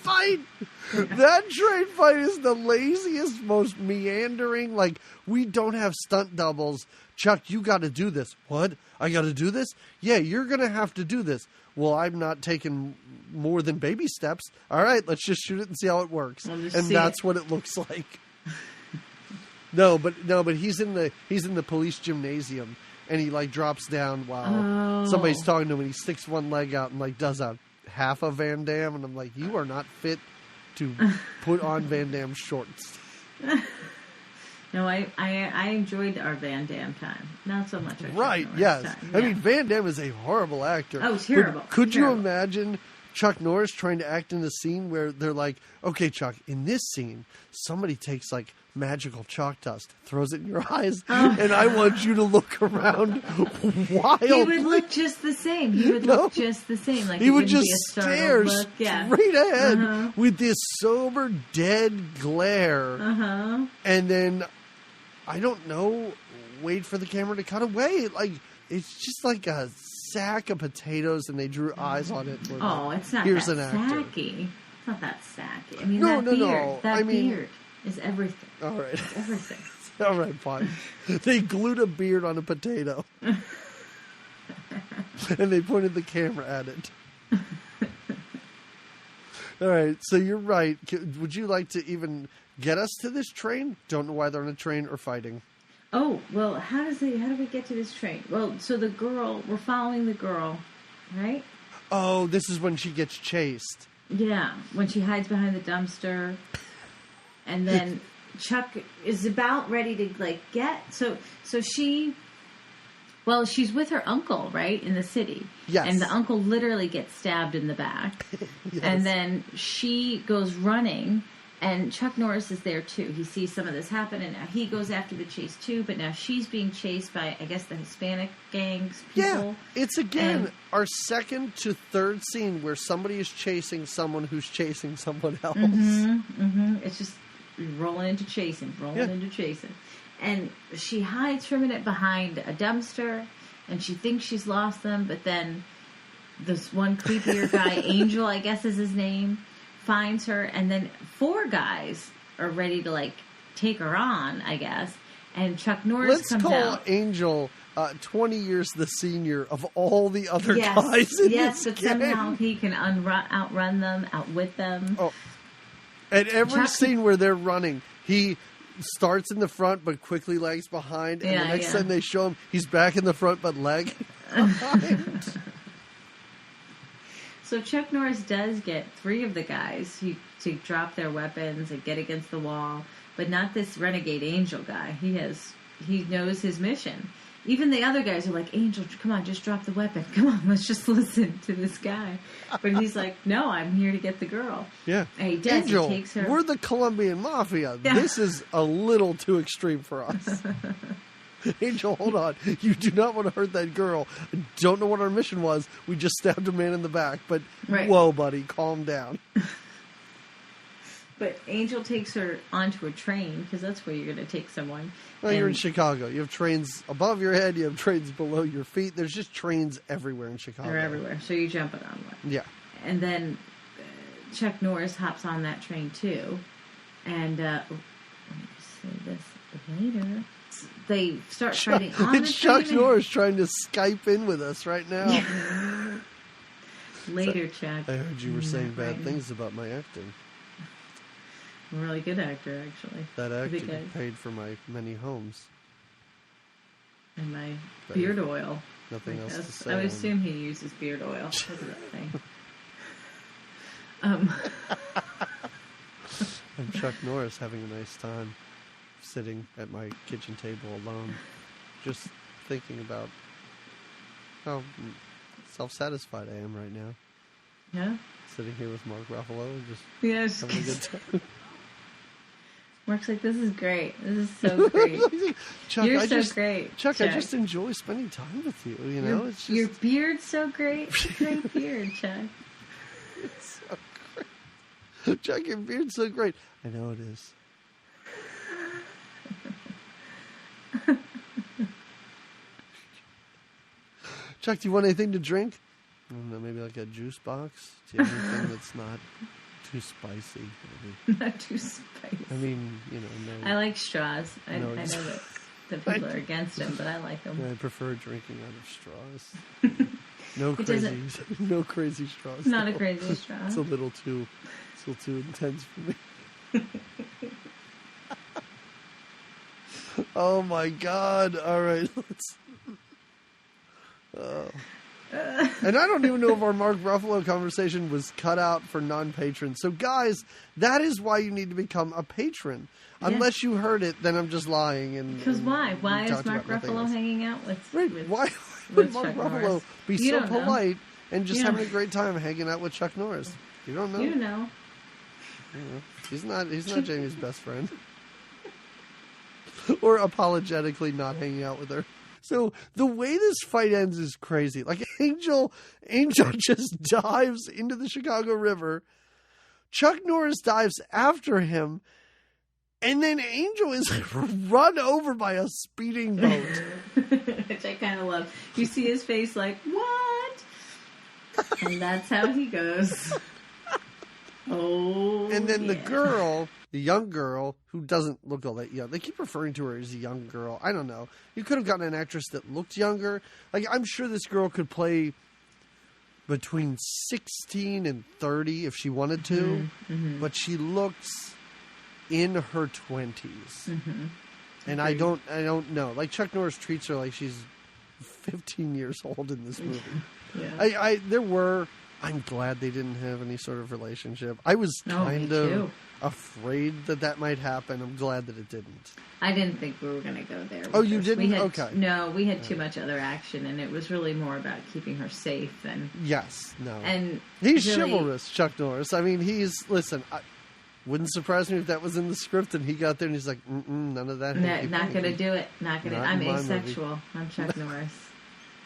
fight is the laziest, most meandering. Like, we don't have stunt doubles. Chuck, you got to do this. What? I got to do this? Yeah, you're going to have to do this. Well, I'm not taking more than baby steps. All right, let's just shoot it and see how it works. And that's what it looks like. No, but he's in the police gymnasium. And he, like, drops down while somebody's talking to him, and he sticks one leg out and, like, does a half of Van Damme. And I'm like, you are not fit to put on Van Damme shorts. No, I enjoyed our Van Damme time. Not so much our right, yes. Time. I mean, Van Damme is a horrible actor. Oh, it's terrible. Could you imagine Chuck Norris trying to act in a scene where they're like, okay, Chuck, in this scene, somebody takes, like, magical chalk dust, throws it in your eyes, and I want you to look around wildly. He would look just the same. Look just the same. Like he would just stare straight ahead with this sober, dead glare. And then, I don't know, wait for the camera to cut away. Like, it's just like a sack of potatoes, and they drew eyes on it. It's not Here's that an actor. sacky. It's not that sacky. I mean, that beard is everything. All right. It's everything. All right, fine. They glued a beard on a potato. And they pointed the camera at it. All right, so you're right. Would you like to even get us to this train? Don't know why they're on a train or fighting. Oh, well, how do we get to this train? Well, so we're following the girl, right? Oh, this is when she gets chased. Yeah, when she hides behind the dumpster. And then Chuck is about ready to, like, she's with her uncle, right, in the city. Yes. And the uncle literally gets stabbed in the back. Yes. And then she goes running, and Chuck Norris is there, too. He sees some of this happen, and now he goes after the chase, too. But now she's being chased by, I guess, the Hispanic gangs people. Yeah, it's, again, our second to third scene where somebody is chasing someone who's chasing someone else. It's just... rolling into chasing. And she hides for a minute behind a dumpster, and she thinks she's lost them, but then this one creepier guy, Angel, I guess is his name, finds her, and then 4 guys are ready to, like, take her on, I guess, and Chuck Norris comes out. Let's call Angel 20 years the senior of all the other guys in this but game. Somehow he can outrun them, outwit them. Oh. At every scene where they're running, he starts in the front but quickly lags behind. And the next time they show him, he's back in the front but lagging behind. So Chuck Norris does get 3 of the guys to drop their weapons and get against the wall. But not this renegade Angel guy. He knows his mission. Even the other guys are like, Angel, come on, just drop the weapon. Come on, let's just listen to this guy. But he's like, no, I'm here to get the girl. Yeah. And he does. Angel, he takes her. We're the Colombian Mafia. Yeah. This is a little too extreme for us. Angel, hold on. You do not want to hurt that girl. I don't know what our mission was. We just stabbed a man in the back. But Whoa, buddy, calm down. But Angel takes her onto a train, because that's where you're going to take someone. Well, you're in Chicago. You have trains above your head. You have trains below your feet. There's just trains everywhere in Chicago. They're everywhere. So you jump it on one. Yeah. And then Chuck Norris hops on that train, too. And let me say this later. They start fighting on the train. It's Chuck Norris trying to Skype in with us right now. Yeah. Later, Chuck. I heard you were saying bad things about my acting. I'm a really good actor, actually. That acting paid for my many homes. And my beard oil. Nothing else to say. I would assume he uses beard oil. Look at that thing. I'm Chuck Norris having a nice time sitting at my kitchen table alone, just thinking about how self-satisfied I am right now. Yeah? Sitting here with Mark Ruffalo, just having a good time. Mark's like, this is great. This is so great. Chuck, You're so great. Chuck, I just enjoy spending time with you. You know, it's just your beard's so great. Great beard, Chuck. It's so great. Chuck, your beard's so great. I know it is. Chuck, do you want anything to drink? I don't know, maybe like a juice box? Do you have anything that's not too spicy? Maybe? Not too spicy. I mean, you know, no. I like straws. I know that people are against them, but I like them. I prefer drinking out of straws. No crazy straws. Not a crazy straw. It's a little too intense for me. Oh my God! All right, let's. And I don't even know if our Mark Ruffalo conversation was cut out for non-patrons. So, guys, that is why you need to become a patron. Yeah. Unless you heard it, then I'm just lying. Because why? Why is Mark Ruffalo hanging out with? Why would Mark Ruffalo be so polite and just having a great time hanging out with Chuck Norris? You don't know. You know. He's not Jamie's best friend. Or apologetically not hanging out with her. So the way this fight ends is crazy. Like Angel just dives into the Chicago River. Chuck Norris dives after him. And then Angel is run over by a speeding boat. Which I kind of love. You see his face like, what? And that's how he goes. Oh, and then the young girl, who doesn't look all that young. They keep referring to her as a young girl. I don't know. You could have gotten an actress that looked younger. Like, I'm sure this girl could play between 16 and 30 if she wanted to. Mm-hmm. But she looks in her 20s. Mm-hmm. And I don't know. Like, Chuck Norris treats her like she's 15 years old in this movie. Yeah. I'm glad they didn't have any sort of relationship. I was kind of afraid that might happen. I'm glad that it didn't. I didn't think we were going to go there. Oh, you didn't? Okay. No, we had too much other action, and it was really more about keeping her safe. Yes, no. And he's chivalrous, Chuck Norris. I mean, listen, wouldn't surprise me if that was in the script and he got there and he's like, none of that. Not going to do it. Not going to. I'm asexual. I'm Chuck Norris.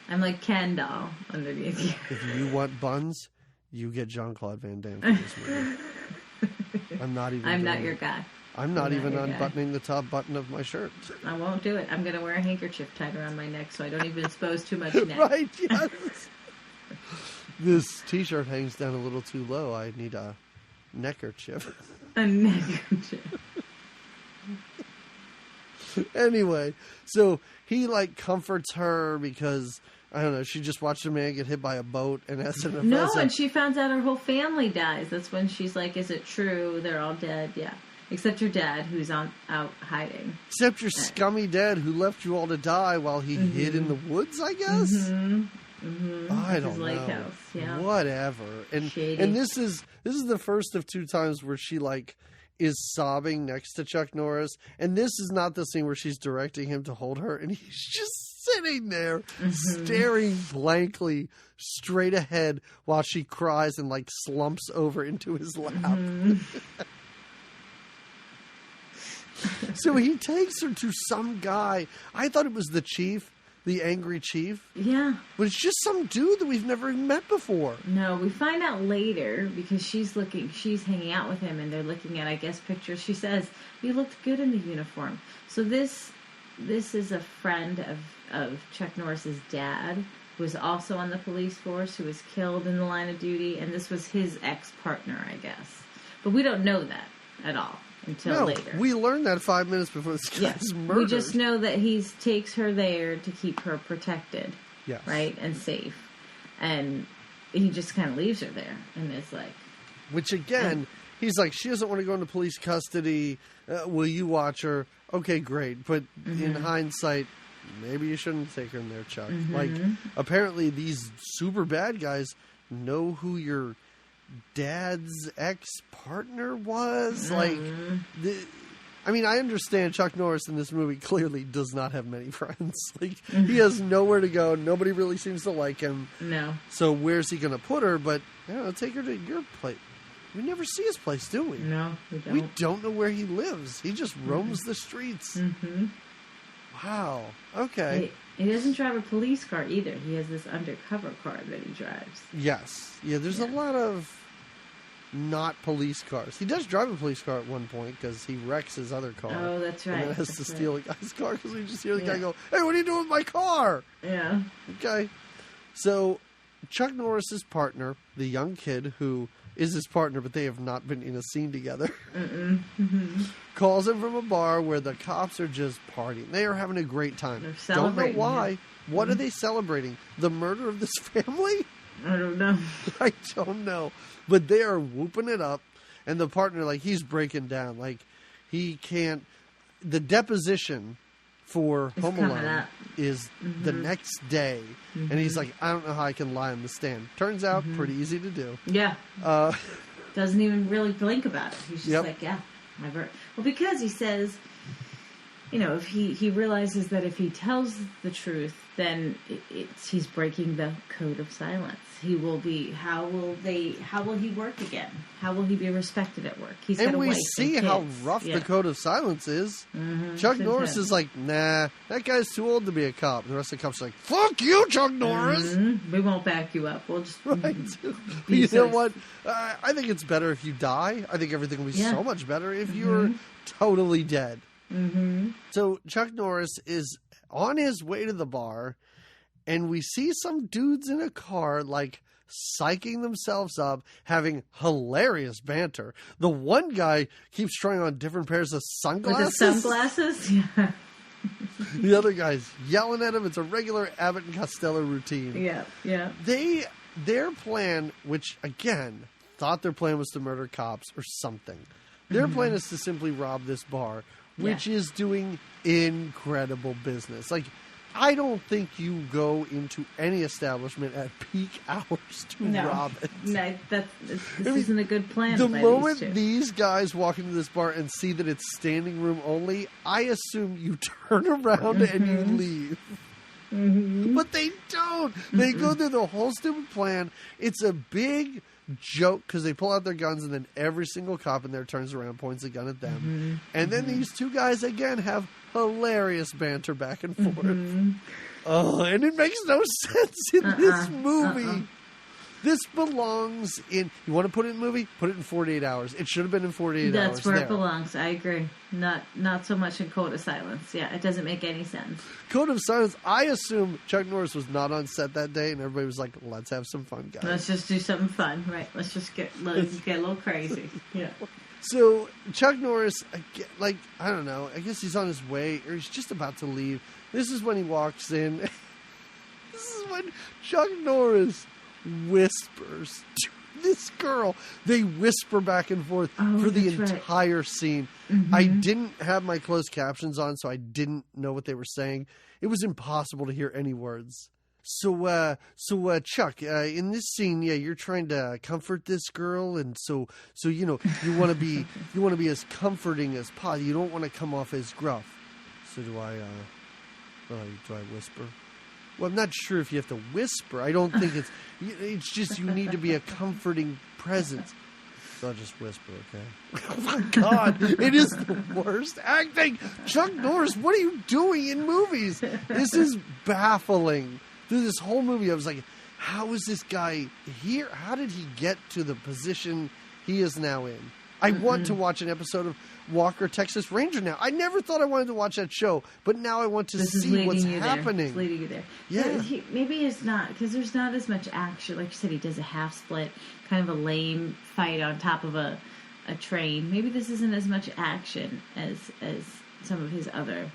I'm like Ken doll underneath you. If you want buns, you get Jean-Claude Van Damme for this movie. I'm not your guy. I'm not even unbuttoning the top button of my shirt. I won't do it. I'm going to wear a handkerchief tied around my neck so I don't even expose too much neck. Right, yes. This t-shirt hangs down a little too low. I need a neckerchief. A neckerchief. Anyway, so he comforts her because I don't know, she just watched a man get hit by a boat and has an and she finds out her whole family dies. That's when she's like, is it true? They're all dead. Yeah. Except your dad, who's out hiding. Except your scummy dad who left you all to die while he hid in the woods, I guess? Mm-hmm. Mm-hmm. I don't know. House. Yeah. Whatever. And this is the first of two times where she is sobbing next to Chuck Norris, and this is not the scene where she's directing him to hold her, and he's just sitting there staring blankly straight ahead while she cries and slumps over into his lap. So he takes her to some guy. I thought it was the chief, the angry chief. Yeah. But it's just some dude that we've never met before. No, we find out later because she's hanging out with him and they're looking at, I guess, pictures. She says, "You looked good in the uniform." So this is a friend of Chuck Norris's dad, who was also on the police force, who was killed in the line of duty, and this was his ex-partner, I guess. But we don't know that at all until later. We learned that 5 minutes before this guy's murdered. We just know that he takes her there to keep her protected, yes. right, and safe. And he just kind of leaves her there, and it's like... Which, again, he's like, she doesn't want to go into police custody. Will you watch her? Okay, great. But in hindsight, maybe you shouldn't take her in there, Chuck. Like, apparently these super bad guys know who your dad's ex-partner was. Like, I mean, I understand Chuck Norris in this movie clearly does not have many friends. Like, he has nowhere to go. Nobody really seems to like him. No. So where's he going to put her? But, take her to your place. We never see his place, do we? No, we don't. We don't know where he lives. He just roams the streets. Wow. Okay. He doesn't drive a police car either. He has this undercover car that he drives. Yes. Yeah, there's a lot of not police cars. He does drive a police car at one point because he wrecks his other car. Oh, that's right. And then has to steal a guy's car because we just hear the guy go, "Hey, what are you doing with my car?" Yeah. Okay. So Chuck Norris's partner, the young kid who is his partner, but they have not been in a scene together, calls him from a bar where the cops are just partying. They are having a great time. They're Don't know celebrating. why. What are they celebrating? The murder of this family? I don't know. I don't know. But they are whooping it up. And the partner, like, he's breaking down. Like, he can't... The deposition for Home Alone is the next day. And he's like, I don't know how I can lie on the stand. Turns out, pretty easy to do. Yeah. Doesn't even really blink about it. He's just like, yeah. Well, because he says, if he realizes that if he tells the truth, then he's breaking the code of silence. He will be. How will he work again? How will he be respected at work? He's got a we wife see and how kids. rough the code of silence is. Chuck Norris is like, nah, that guy's too old to be a cop. And the rest of the cops are like, fuck you, Chuck Norris. We won't back you up. We'll just right. You know what? I think it's better if you die. I think everything will be so much better if you're totally dead. So Chuck Norris is on his way to the bar, and we see some dudes in a car, like, psyching themselves up, having hilarious banter. The one guy keeps trying on different pairs of sunglasses. With the sunglasses? Yeah. The other guy's yelling at him. It's a regular Abbott and Costello routine. Yeah. Their plan, which, again, thought their plan was to murder cops or something. Their plan is to simply rob this bar, which is doing incredible business. Like, I don't think you go into any establishment at peak hours to rob it. No, this isn't a good plan. The moment these guys walk into this bar and see that it's standing room only, I assume you turn around and you leave. But they don't. They go through the whole stupid plan. It's a big joke because they pull out their guns and then every single cop in there turns around, points a gun at them. And then these two guys again have hilarious banter back and forth. Oh, and it makes no sense in this movie. This belongs in... You want to put it in a movie? Put it in 48 hours. It should have been in 48 hours. That's where it belongs. I agree. Not so much in Code of Silence. Yeah, it doesn't make any sense. Code of Silence, I assume Chuck Norris was not on set that day, and everybody was like, let's have some fun, guys. Let's just do something fun. Right. Let's get a little crazy. Yeah. So Chuck Norris, like, I don't know, I guess he's on his way, or he's just about to leave. This is when he walks in. This is when Chuck Norris whispers to this girl. They whisper back and forth for the entire scene. I didn't have my closed captions on, so I didn't know what they were saying. It was impossible to hear any words. So Chuck, in this scene, you're trying to comfort this girl, and so you want to be as comforting as possible. You don't want to come off as gruff. So do I whisper? Well, I'm not sure if you have to whisper. I don't think it's just you need to be a comforting presence. So I'll just whisper, okay? Oh my God, it is the worst acting. Chuck Norris, what are you doing in movies? This is baffling. Through this whole movie, I was like, how is this guy here? How did he get to the position he is now in? I want to watch an episode of Walker, Texas Ranger now. I never thought I wanted to watch that show, but now I want to see what's happening. It's leading you there. Yeah. Maybe it's not, because there's not as much action. Like you said, he does a half split, kind of a lame fight on top of a train. Maybe this isn't as much action as some of his other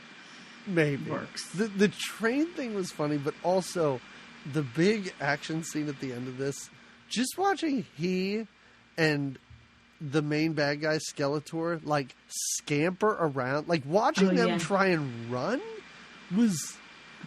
works. The train thing was funny, but also the big action scene at the end of this, just watching he and the main bad guy, Skeletor, like scamper around, like watching them try and run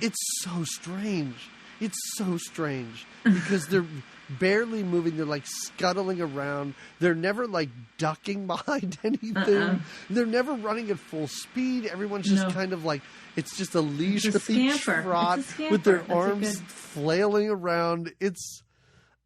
it's so strange. It's so strange because they're barely moving. They're like scuttling around. They're never like ducking behind anything. They're never running at full speed. Everyone's just kind of like, it's just a leisurely trot with their arms flailing around.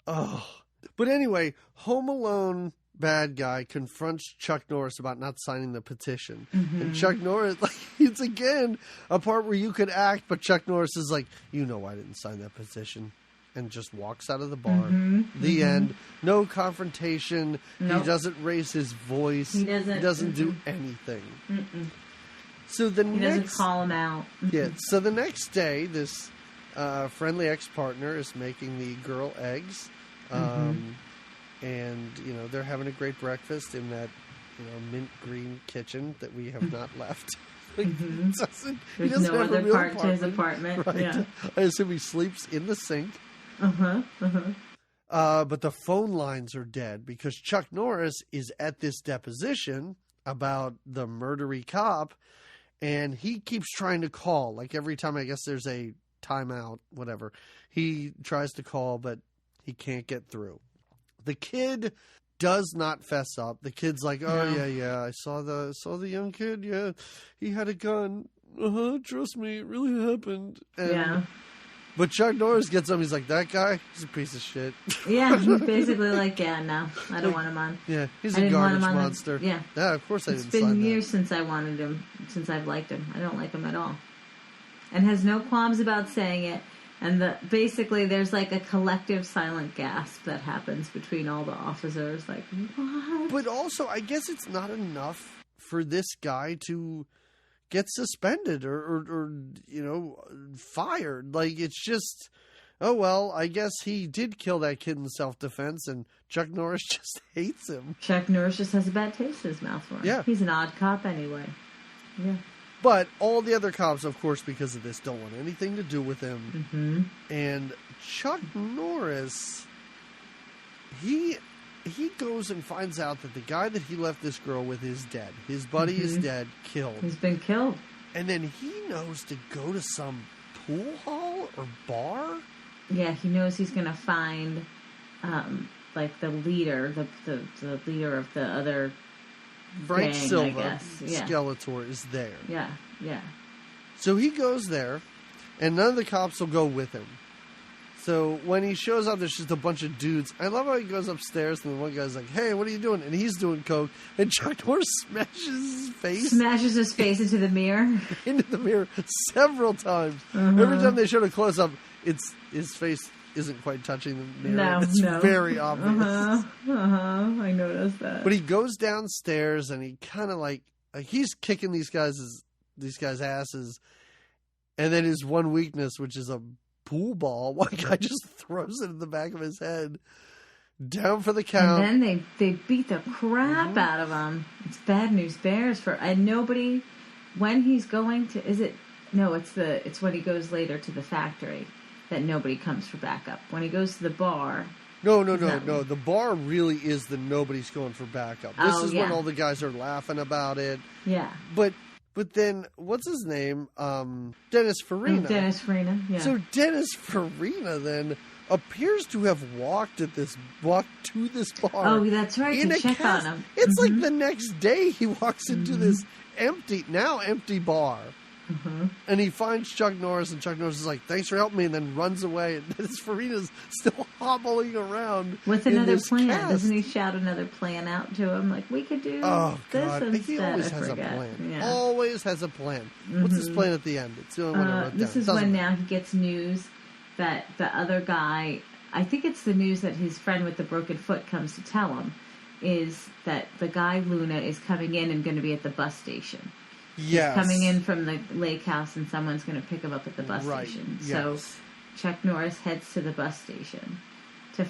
But anyway, Home Alone bad guy confronts Chuck Norris about not signing the petition. And Chuck Norris, like, it's again a part where you could act, but Chuck Norris is like, you know I didn't sign that petition, and just walks out of the bar. The end. No confrontation. Nope. He doesn't raise his voice. He doesn't do anything. So he doesn't call him out. So the next day, this friendly ex-partner is making the girl eggs. And, you know, they're having a great breakfast in that, you know, mint green kitchen that we have not left. Like, he doesn't no have other a real part to his apartment. Right? Yeah. I assume he sleeps in the sink. But the phone lines are dead because Chuck Norris is at this deposition about the murdery cop, and he keeps trying to call. Like every time I guess there's a timeout, whatever, he tries to call, but he can't get through. The kid does not fess up. The kid's like, yeah, I saw the young kid. Yeah, he had a gun. Trust me, it really happened. But Chuck Norris gets him. He's like, that guy, he's a piece of shit. Yeah, he's basically like, no, I don't want him on. Yeah, he's a garbage monster. Yeah, of course I didn't sign that. It's been years since I wanted him, since I've liked him. I don't like him at all. And has no qualms about saying it. And basically there's like a collective silent gasp that happens between all the officers. Like, what? But also, I guess it's not enough for this guy to get suspended or you know, fired. Like, it's just, oh, well, I guess he did kill that kid in self-defense, and Chuck Norris just hates him. Chuck Norris just has a bad taste in his mouth for him. Yeah. He's an odd cop anyway. Yeah. But all the other cops, of course, because of this, don't want anything to do with him. And Chuck Norris, he goes and finds out that the guy that he left this girl with is dead. His buddy is dead, killed. He's been killed. And then he knows to go to some pool hall or bar. Yeah, he knows he's going to find, like, the leader, the leader of the other Frank gang, Silva, Skeletor, is there. Yeah. So he goes there, and none of the cops will go with him. So when he shows up, there's just a bunch of dudes. I love how he goes upstairs, and the one guy's like, hey, what are you doing? And he's doing coke, and Chuck Norris smashes his face into the mirror. Into the mirror several times. Every time they showed a close-up, his face isn't quite touching the mirror. It's very obvious. I noticed that. But he goes downstairs and he kind of like he's kicking these guys' asses, and then his one weakness, which is a pool ball, one guy just throws it in the back of his head. Down for the count. And then they beat the crap out of him. It's Bad News Bears and nobody when he's going to it's when he goes later to the factory that nobody comes for backup. When he goes to the bar... No. The bar really is the nobody's going for backup. This is when all the guys are laughing about it. Yeah. But then, what's his name? Dennis Farina. Dennis Farina, yeah. So Dennis Farina then appears to have walked to this bar. Oh, that's right, to check on him. It's like the next day he walks into this empty bar. And he finds Chuck Norris, and Chuck Norris is like, "Thanks for helping me," and then runs away. And his Farina's still hobbling around. What's in another this plan? cast. Doesn't he shout another plan out to him? Like, we could do Oh, this God. instead. He always I has forget. a plan. Yeah. Always has a plan. What's his plan at the end? It's the only one I wrote This down. is Doesn't when matter. now he gets news that the other guy, I think it's the news that his friend with the broken foot comes to tell him, is that the guy Luna is coming in and going to be at the bus station. Yes. Coming in from the lake house, and someone's going to pick him up at the bus Right, station. yes. So Chuck Norris heads to the bus station to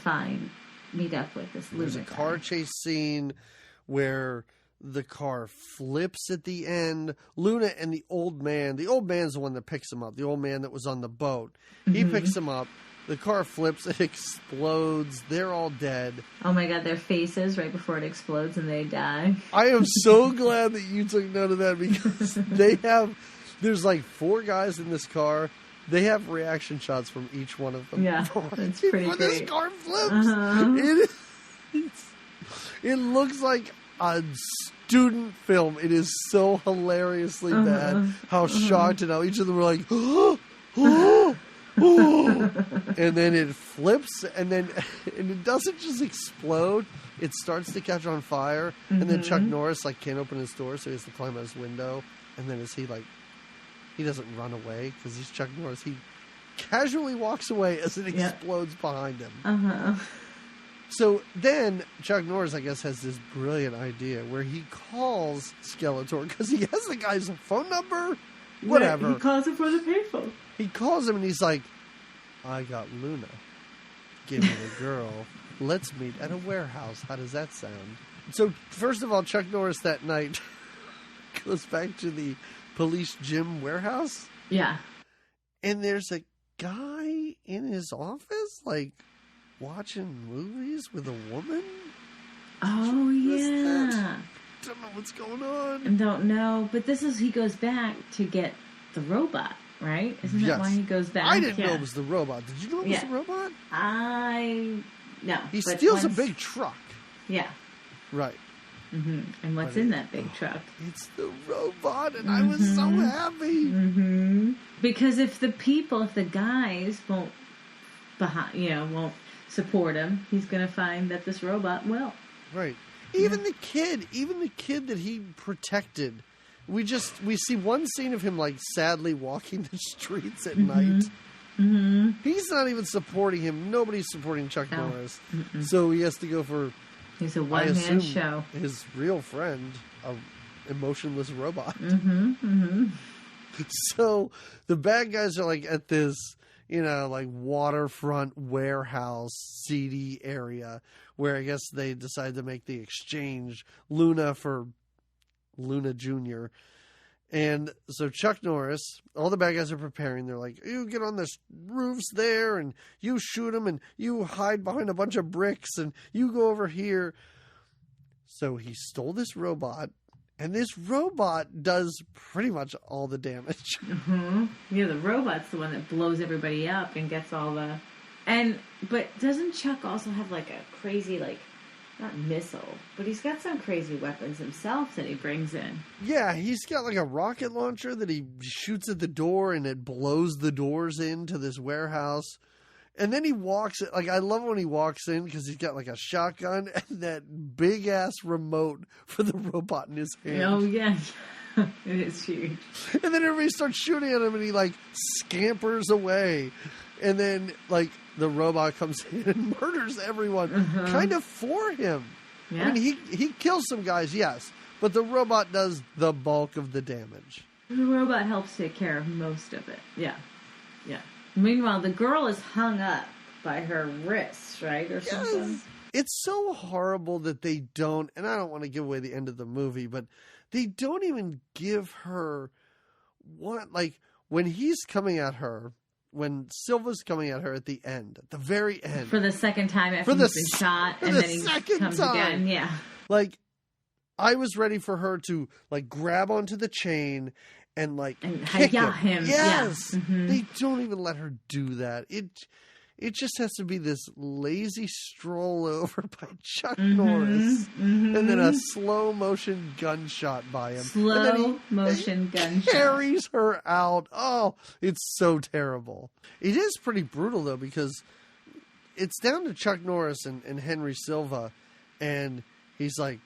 meet up with this Luna There's a guy. car chase scene where the car flips at the end. Luna and the old man's the one that picks him up. The old man that was on the boat. He picks him up. The car flips, it explodes. They're all dead. Oh my God, their faces right before it explodes and they die. I am so glad that you took note of that because there's like 4 guys in this car. They have reaction shots from each one of them. Yeah, that's pretty When this great. car flips, it looks like a student film. It is so hilariously bad. How shocked and how each of them were like, oh, oh, oh. And then it flips, and it doesn't just explode. It starts to catch on fire, and then Chuck Norris can't open his door, so he has to climb out his window. And then he doesn't run away because he's Chuck Norris. He casually walks away as it explodes behind him. So then Chuck Norris, I guess, has this brilliant idea where he calls Skeletor because he has the guy's phone number. Whatever. He calls him for the payphone. He calls him and he's like, "I got Luna. Give me the girl. Let's meet at a warehouse. How does that sound?" So first of all, Chuck Norris that night goes back to the police gym warehouse. Yeah. And there's a guy in his office, watching movies with a woman. Oh, That? yeah. Don't know what's going on. I don't know, but he goes back to get the robot, right? Isn't that Yes. why he goes back? I didn't know it was the robot. Did you know it was Yeah. the robot? No. He but steals a once- big truck. Yeah. Right. And what's But in that big truck? It's the robot, and I was so happy. Because if the guys won't support him, he's going to find that this robot will. Right. Even the kid that he protected. We see one scene of him sadly walking the streets at night. He's not even supporting him. Nobody's supporting Chuck No. Norris. So he has to go for, He's a I one-man assume, show. his real friend, a emotionless robot. So the bad guys are at this, waterfront warehouse seedy area where I guess they decide to make the exchange Luna for Luna Jr. And so Chuck Norris, all the bad guys are preparing. They're like, "You get on this roofs there and you shoot him and you hide behind a bunch of bricks and you go over here." So he stole this robot. And this robot does pretty much all the damage. Yeah, the robot's the one that blows everybody up and gets all the... But doesn't Chuck also have a crazy, not missile, but he's got some crazy weapons himself that he brings in. Yeah, he's got a rocket launcher that he shoots at the door and it blows the doors into this warehouse. And then he walks, I love when he walks in because he's got a shotgun and that big ass remote for the robot in his hand. Oh, yeah. It is huge. And then everybody starts shooting at him and he scampers away. And then the robot comes in and murders everyone kind of for him. Yeah. I mean, he kills some guys, yes, but the robot does the bulk of the damage. The robot helps take care of most of it. Yeah. Yeah. Meanwhile, the girl is hung up by her wrists, right? Or something. It's so horrible that they don't, and I don't want to give away the end of the movie, but they don't even give her when he's coming at her, when Silva's coming at her at the end, at the very end. For the second time after he's been shot, and then he comes again. Yeah. I was ready for her to grab onto the chain and and kick hi-ya him. Yes, Yeah. They don't even let her do that. it just has to be this lazy stroll over by Chuck Norris, and then a slow motion gunshot by him. Slow motion gunshot. Carries her out. Oh, it's so terrible. It is pretty brutal, though, because it's down to Chuck Norris and Henry Silva, and he's like,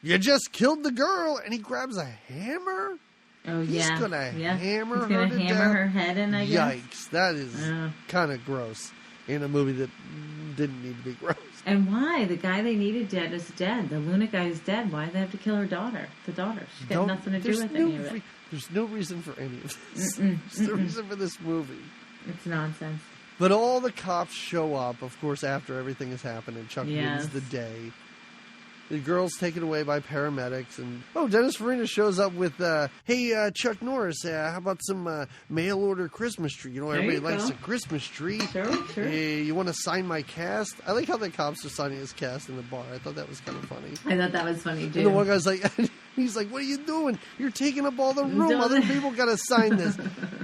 "You just killed the girl," and he grabs a hammer. Oh, He's yeah. gonna hammer He's her gonna to hammer death. her head in, I guess. Yikes! That is kind of gross in a movie that didn't need to be gross. And why? The guy they needed dead is dead. The Luna guy is dead. Why do they have to kill her daughter? The daughter. She's got nothing to do with any of it. There's no reason for any of this. There's no reason for this movie. It's nonsense. But all the cops show up, of course, after everything has happened, and Chuck wins the day. The girl's taken away by paramedics, and Dennis Farina shows up with, "Hey, Chuck Norris, how about some mail order Christmas tree? You know, everybody likes a Christmas tree. Sure. Hey, you want to sign my cast?" I like how the cops are signing his cast in the bar. I thought that was kind of funny. I thought that was funny too. And the one guy's like, he's like, "What are you doing? You're taking up all the room. Other people got to sign this."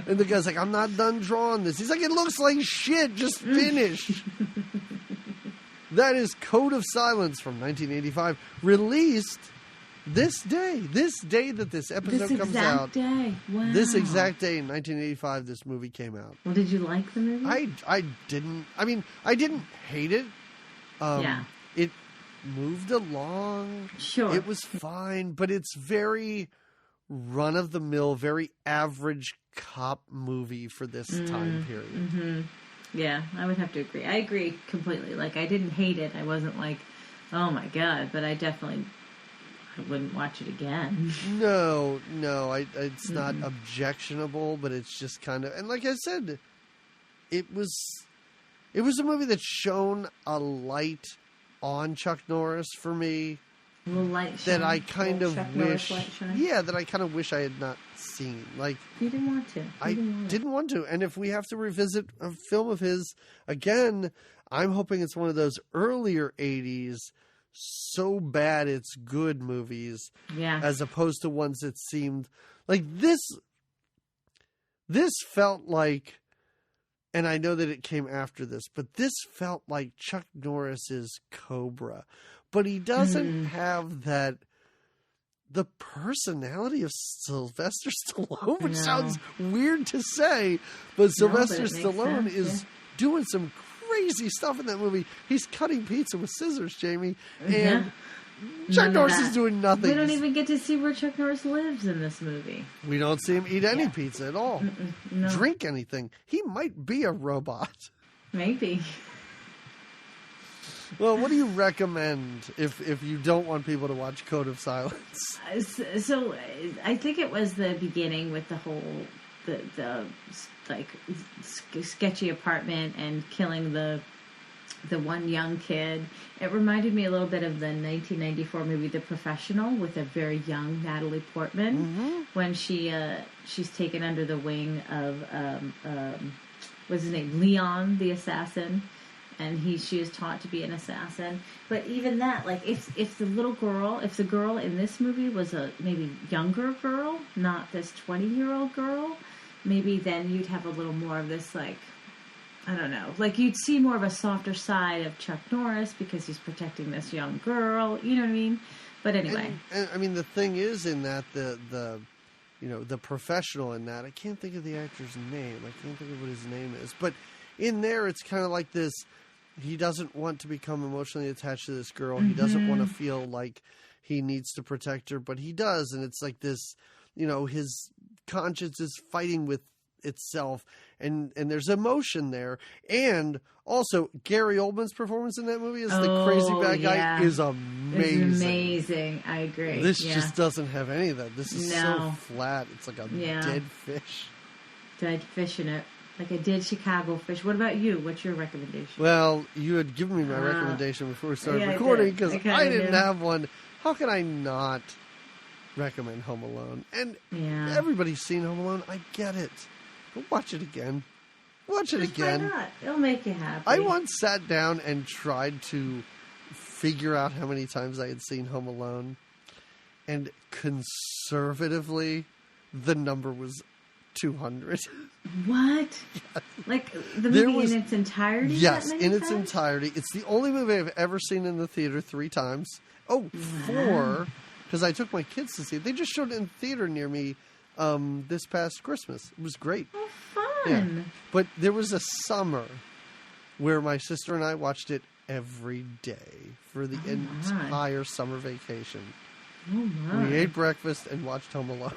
And the guy's like, "I'm not done drawing this." He's like, "It looks like shit. Just finish." That is Code of Silence from 1985, released this day that this episode comes out. This exact day. Wow. This exact day in 1985, this movie came out. Well, did you like the movie? I didn't. I mean, I didn't hate it. It moved along. Sure. It was fine, but it's very run-of-the-mill, very average cop movie for this time period. Mm-hmm. Yeah, I would have to agree. I agree completely. Like, I didn't hate it. I wasn't like, oh my God, but I wouldn't watch it again. No, it's not objectionable, but it's just kind of, and like I said, it was a movie that shone a light on Chuck Norris for me. A little light shine. That I kind of wish, that I kind of wish I had not seen. Like, you didn't want to. I didn't want to. And if we have to revisit a film of his again, I'm hoping it's one of those earlier 80s, so bad it's good movies. Yeah. As opposed to ones that seemed like this. This felt like, and I know that it came after this, but this felt like Chuck Norris's Cobra. But he doesn't have the personality of Sylvester Stallone, which sounds weird to say, but Sylvester Stallone is doing some crazy stuff in that movie. He's cutting pizza with scissors, Jamie, and Chuck Norris is doing nothing. We don't even get to see where Chuck Norris lives in this movie. We don't see him eat any pizza at all, no. Drink anything. He might be a robot. Maybe. Well, what do you recommend if you don't want people to watch Code of Silence? So I think it was the beginning with the whole the like sketchy apartment and killing the one young kid. It reminded me a little bit of the 1994 movie The Professional with a very young Natalie Portman when she's taken under the wing of what's his name, Leon the assassin. And she is taught to be an assassin. But even that, like, if the girl in this movie was a maybe younger girl, not this 20-year-old girl, maybe then you'd have a little more of this, like, I don't know. Like, you'd see more of a softer side of Chuck Norris because he's protecting this young girl. You know what I mean? But anyway. And I mean, the thing is in that, the Professional in that, I can't think of the actor's name. I can't think of what his name is. But in there, it's kind of like this. He doesn't want to become emotionally attached to this girl. He doesn't want to feel like he needs to protect her, but he does. And it's like this, his conscience is fighting with itself, and there's emotion there. And also, Gary Oldman's performance in that movie as the crazy bad guy is amazing. It's amazing. I agree. This just doesn't have any of that. This is so flat. It's like a dead fish. Dead fish in it. Like a dead Chicago fish. What about you? What's your recommendation? Well, you had given me my recommendation before we started recording because I didn't have one. How can I not recommend Home Alone? And everybody's seen Home Alone. I get it. But watch it again. Watch it again. Why not? It'll make you happy. I once sat down and tried to figure out how many times I had seen Home Alone. And conservatively, the number was 200. What? Like the There movie was- in its entirety? Yes, that many in its times? entirety. It's the only movie I've ever seen in the theater 3 times. Oh, 4, because I took my kids to see it. They just showed it in theater near me this past Christmas. It was great. Oh, Yeah. fun. But there was a summer where my sister and I watched it every day for the entire summer vacation. Oh, my. We ate breakfast and watched Home Alone.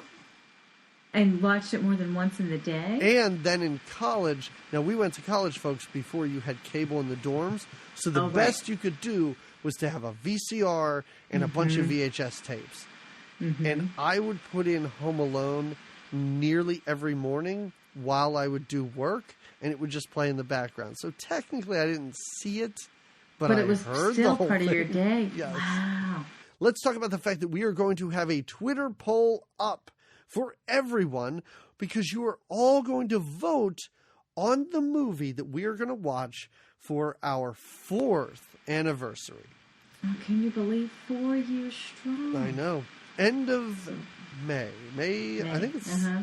And watched it more than once in the day? And then in college, now we went to college, folks, before you had cable in the dorms. So the Oh, right. best you could do was to have a VCR and a bunch of VHS tapes. And I would put in Home Alone nearly every morning while I would do work, and it would just play in the background. So technically I didn't see it, but I it was heard still the whole part of your thing. day. Yes. Wow. Let's talk about the fact that we are going to have a Twitter poll up for everyone because you are all going to vote on the movie that we are going to watch for our 4th anniversary. Oh, can you believe 4 years strong? I know. End of May. I think it's Uh-huh.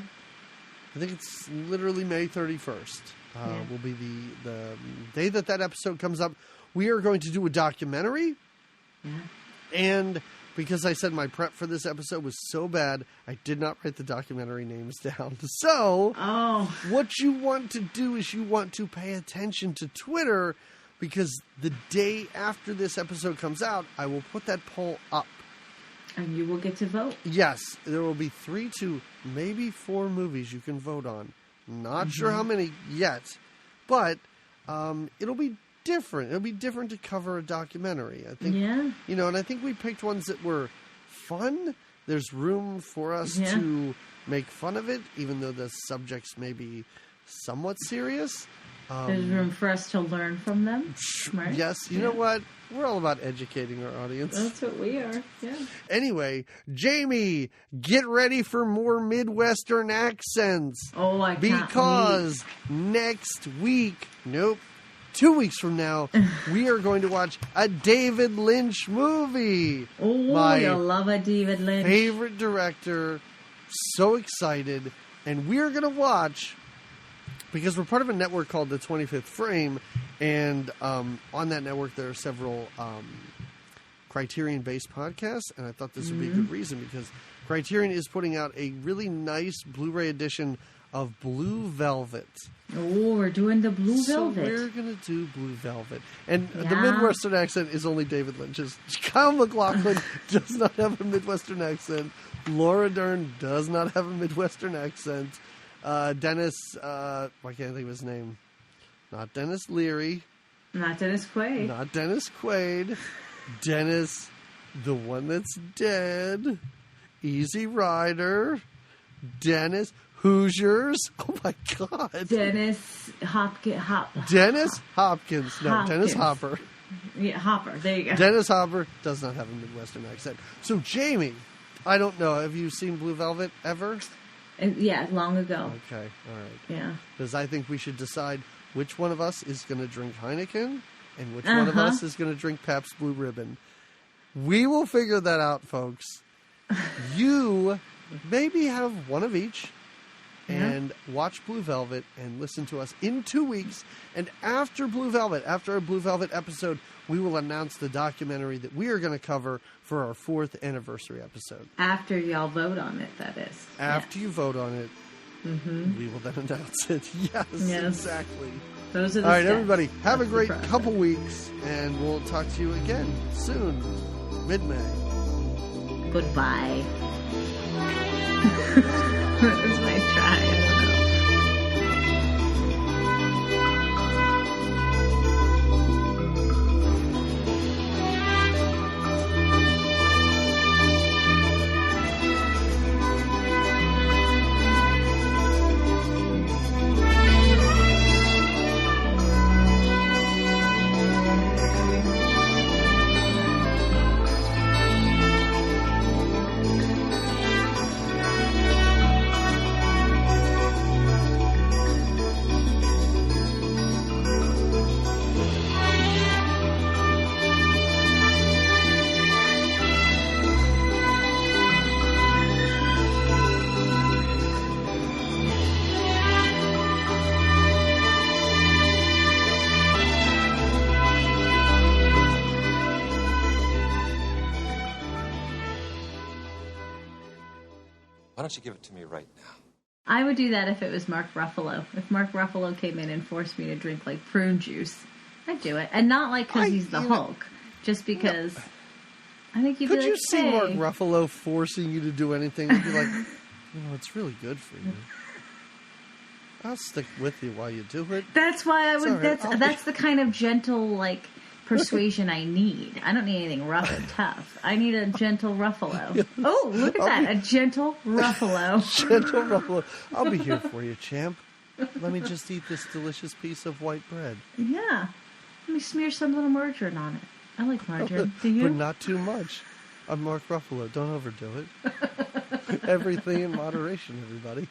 I think it's literally May 31st. Will be the day that episode comes up. We are going to do a documentary. Yeah. And because I said my prep for this episode was so bad, I did not write the documentary names down. So, Oh, what you want to do is you want to pay attention to Twitter because the day after this episode comes out, I will put that poll up. and you will get to vote. Yes, there will be 3 to maybe 4 movies you can vote on. Not sure how many yet, but it'll be different. It'll be different to cover a documentary. I think, Yeah. and I think we picked ones that were fun. There's room for us Yeah. to make fun of it, even though the subjects may be somewhat serious. There's room for us to learn from them. Right? Yes, you know what? We're all about educating our audience. That's what we are. Yeah. Anyway, Jamie, get ready for more Midwestern accents. Oh, I can't Because next week, 2 weeks from now, we are going to watch a David Lynch movie. wait. Oh, My you'll love a David Lynch. Favorite director. So excited. And we're going to watch, because we're part of a network called the 25th Frame, and on that network there are several Criterion-based podcasts, and I thought this would be a good reason, because Criterion is putting out a really nice Blu-ray edition of Blue Velvet. Oh, we're doing the Blue So Velvet. we're going to do Blue Velvet. And the Yeah. Midwestern accent is only David Lynch's. Kyle MacLachlan does not have a Midwestern accent. Laura Dern does not have a Midwestern accent. Dennis, why can't I think of his name? Not Dennis Leary. Not Dennis Quaid. Not Dennis Quaid. Dennis, the one that's dead. Easy Rider. Dennis Hoosiers. Oh my God. Dennis Dennis Hopkins. No, Dennis Hopkins. Hopper. Yeah, Hopper. There you go. Dennis Hopper does not have a Midwestern accent. So, Jamie, I don't know. Have you seen Blue Velvet ever? Yeah, long ago. Okay, all right. Yeah. Because I think we should decide which one of us is going to drink Heineken and which one of us is going to drink Pabst Blue Ribbon. We will figure that out, folks. You maybe have one of each and watch Blue Velvet and listen to us in 2 weeks. And after Blue Velvet, after our Blue Velvet episode, we will announce the documentary that we are going to cover for our 4th anniversary episode. After y'all vote on it, that is. After you vote on it, we will then announce it. Yes, Yes. exactly. Those are the All right, steps. everybody, have a That's the great process. couple weeks, and we'll talk to you again soon, mid-May. Goodbye. That was my try. Why don't you give it to me right now? I would do that if it was Mark Ruffalo. If Mark Ruffalo came in and forced me to drink like prune juice, I'd do it. And not like because he's the Hulk, just because I think you'd be like, Could you see hey. Mark Ruffalo forcing you to do anything? You'd be like, it's really good for you. I'll stick with you while you do it. That's why I would. Right. That's the kind of gentle like persuasion I need. I don't need anything rough and tough. I need a gentle Ruffalo. Oh, look at that! A gentle Ruffalo. Gentle Ruffalo. I'll be here for you, champ. Let me just eat this delicious piece of white bread. Yeah. Let me smear some little margarine on it. I like margarine. Do you? But not too much. I'm Mark Ruffalo. Don't overdo it. Everything in moderation, everybody.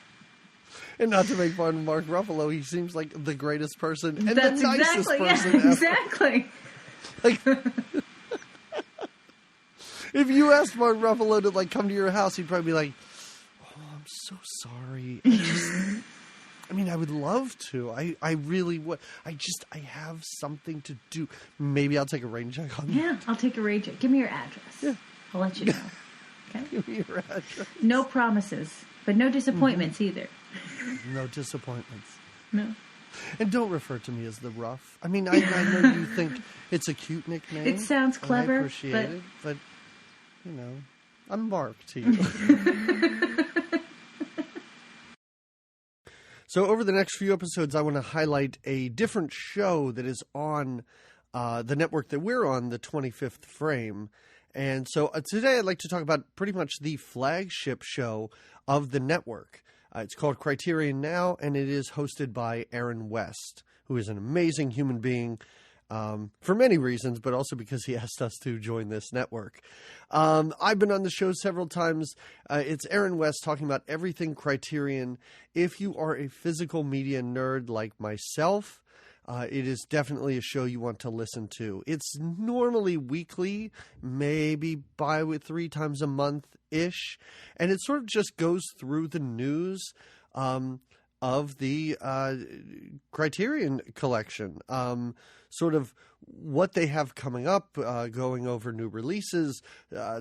And not to make fun of Mark Ruffalo, he seems like the greatest person and That's the nicest exactly, person ever. Exactly. Like, if you asked Mark Ruffalo to like come to your house, he'd probably be like, "Oh, I'm so sorry. I would love to. I really would. I have something to do. Maybe I'll take a rain check on you. Yeah, I'll take a rain check. Give me your address. Yeah. I'll let you know. Okay. Give me your address. No promises, but no disappointments either. No disappointments. No. And don't refer to me as the Rough. I know you think it's a cute nickname. It sounds clever, I appreciate but... it, but, I'm Mark to you. So over the next few episodes, I want to highlight a different show that is on the network that we're on, the 25th Frame. And so today I'd like to talk about pretty much the flagship show of the network. It's called Criterion Now, and it is hosted by Aaron West, who is an amazing human being for many reasons, but also because he asked us to join this network. I've been on the show several times. It's Aaron West talking about everything Criterion. If you are a physical media nerd like myself, it is definitely a show you want to listen to. It's normally weekly, maybe 3 times a month-ish, and it sort of just goes through the news of the Criterion collection, sort of what they have coming up, going over new releases,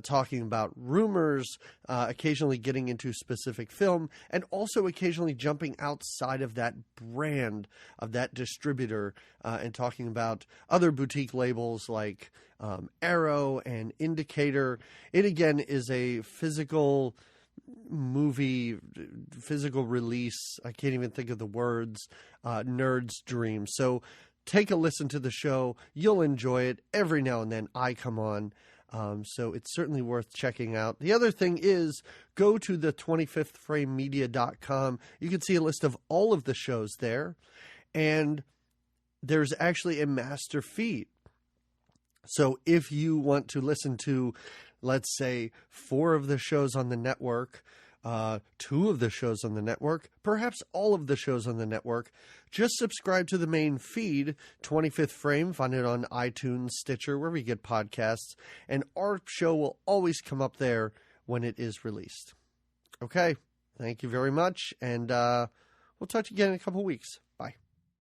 talking about rumors, occasionally getting into specific film, and also occasionally jumping outside of that brand, of that distributor, and talking about other boutique labels like Arrow and Indicator. It, again, is a physical movie, physical release. I can't even think of the words, nerd's dream. So take a listen to the show. You'll enjoy it. Every now and then I come on. So it's certainly worth checking out. The other thing is go to the 25thframemedia.com. You can see a list of all of the shows there. And there's actually a master feed. So if you want to listen to, let's say, 4 of the shows on the network, 2 of the shows on the network, perhaps all of the shows on the network, just subscribe to the main feed, 25th Frame. Find it on iTunes, Stitcher, wherever you get podcasts, and our show will always come up there when it is released. Okay, thank you very much, and we'll talk to you again in a couple weeks.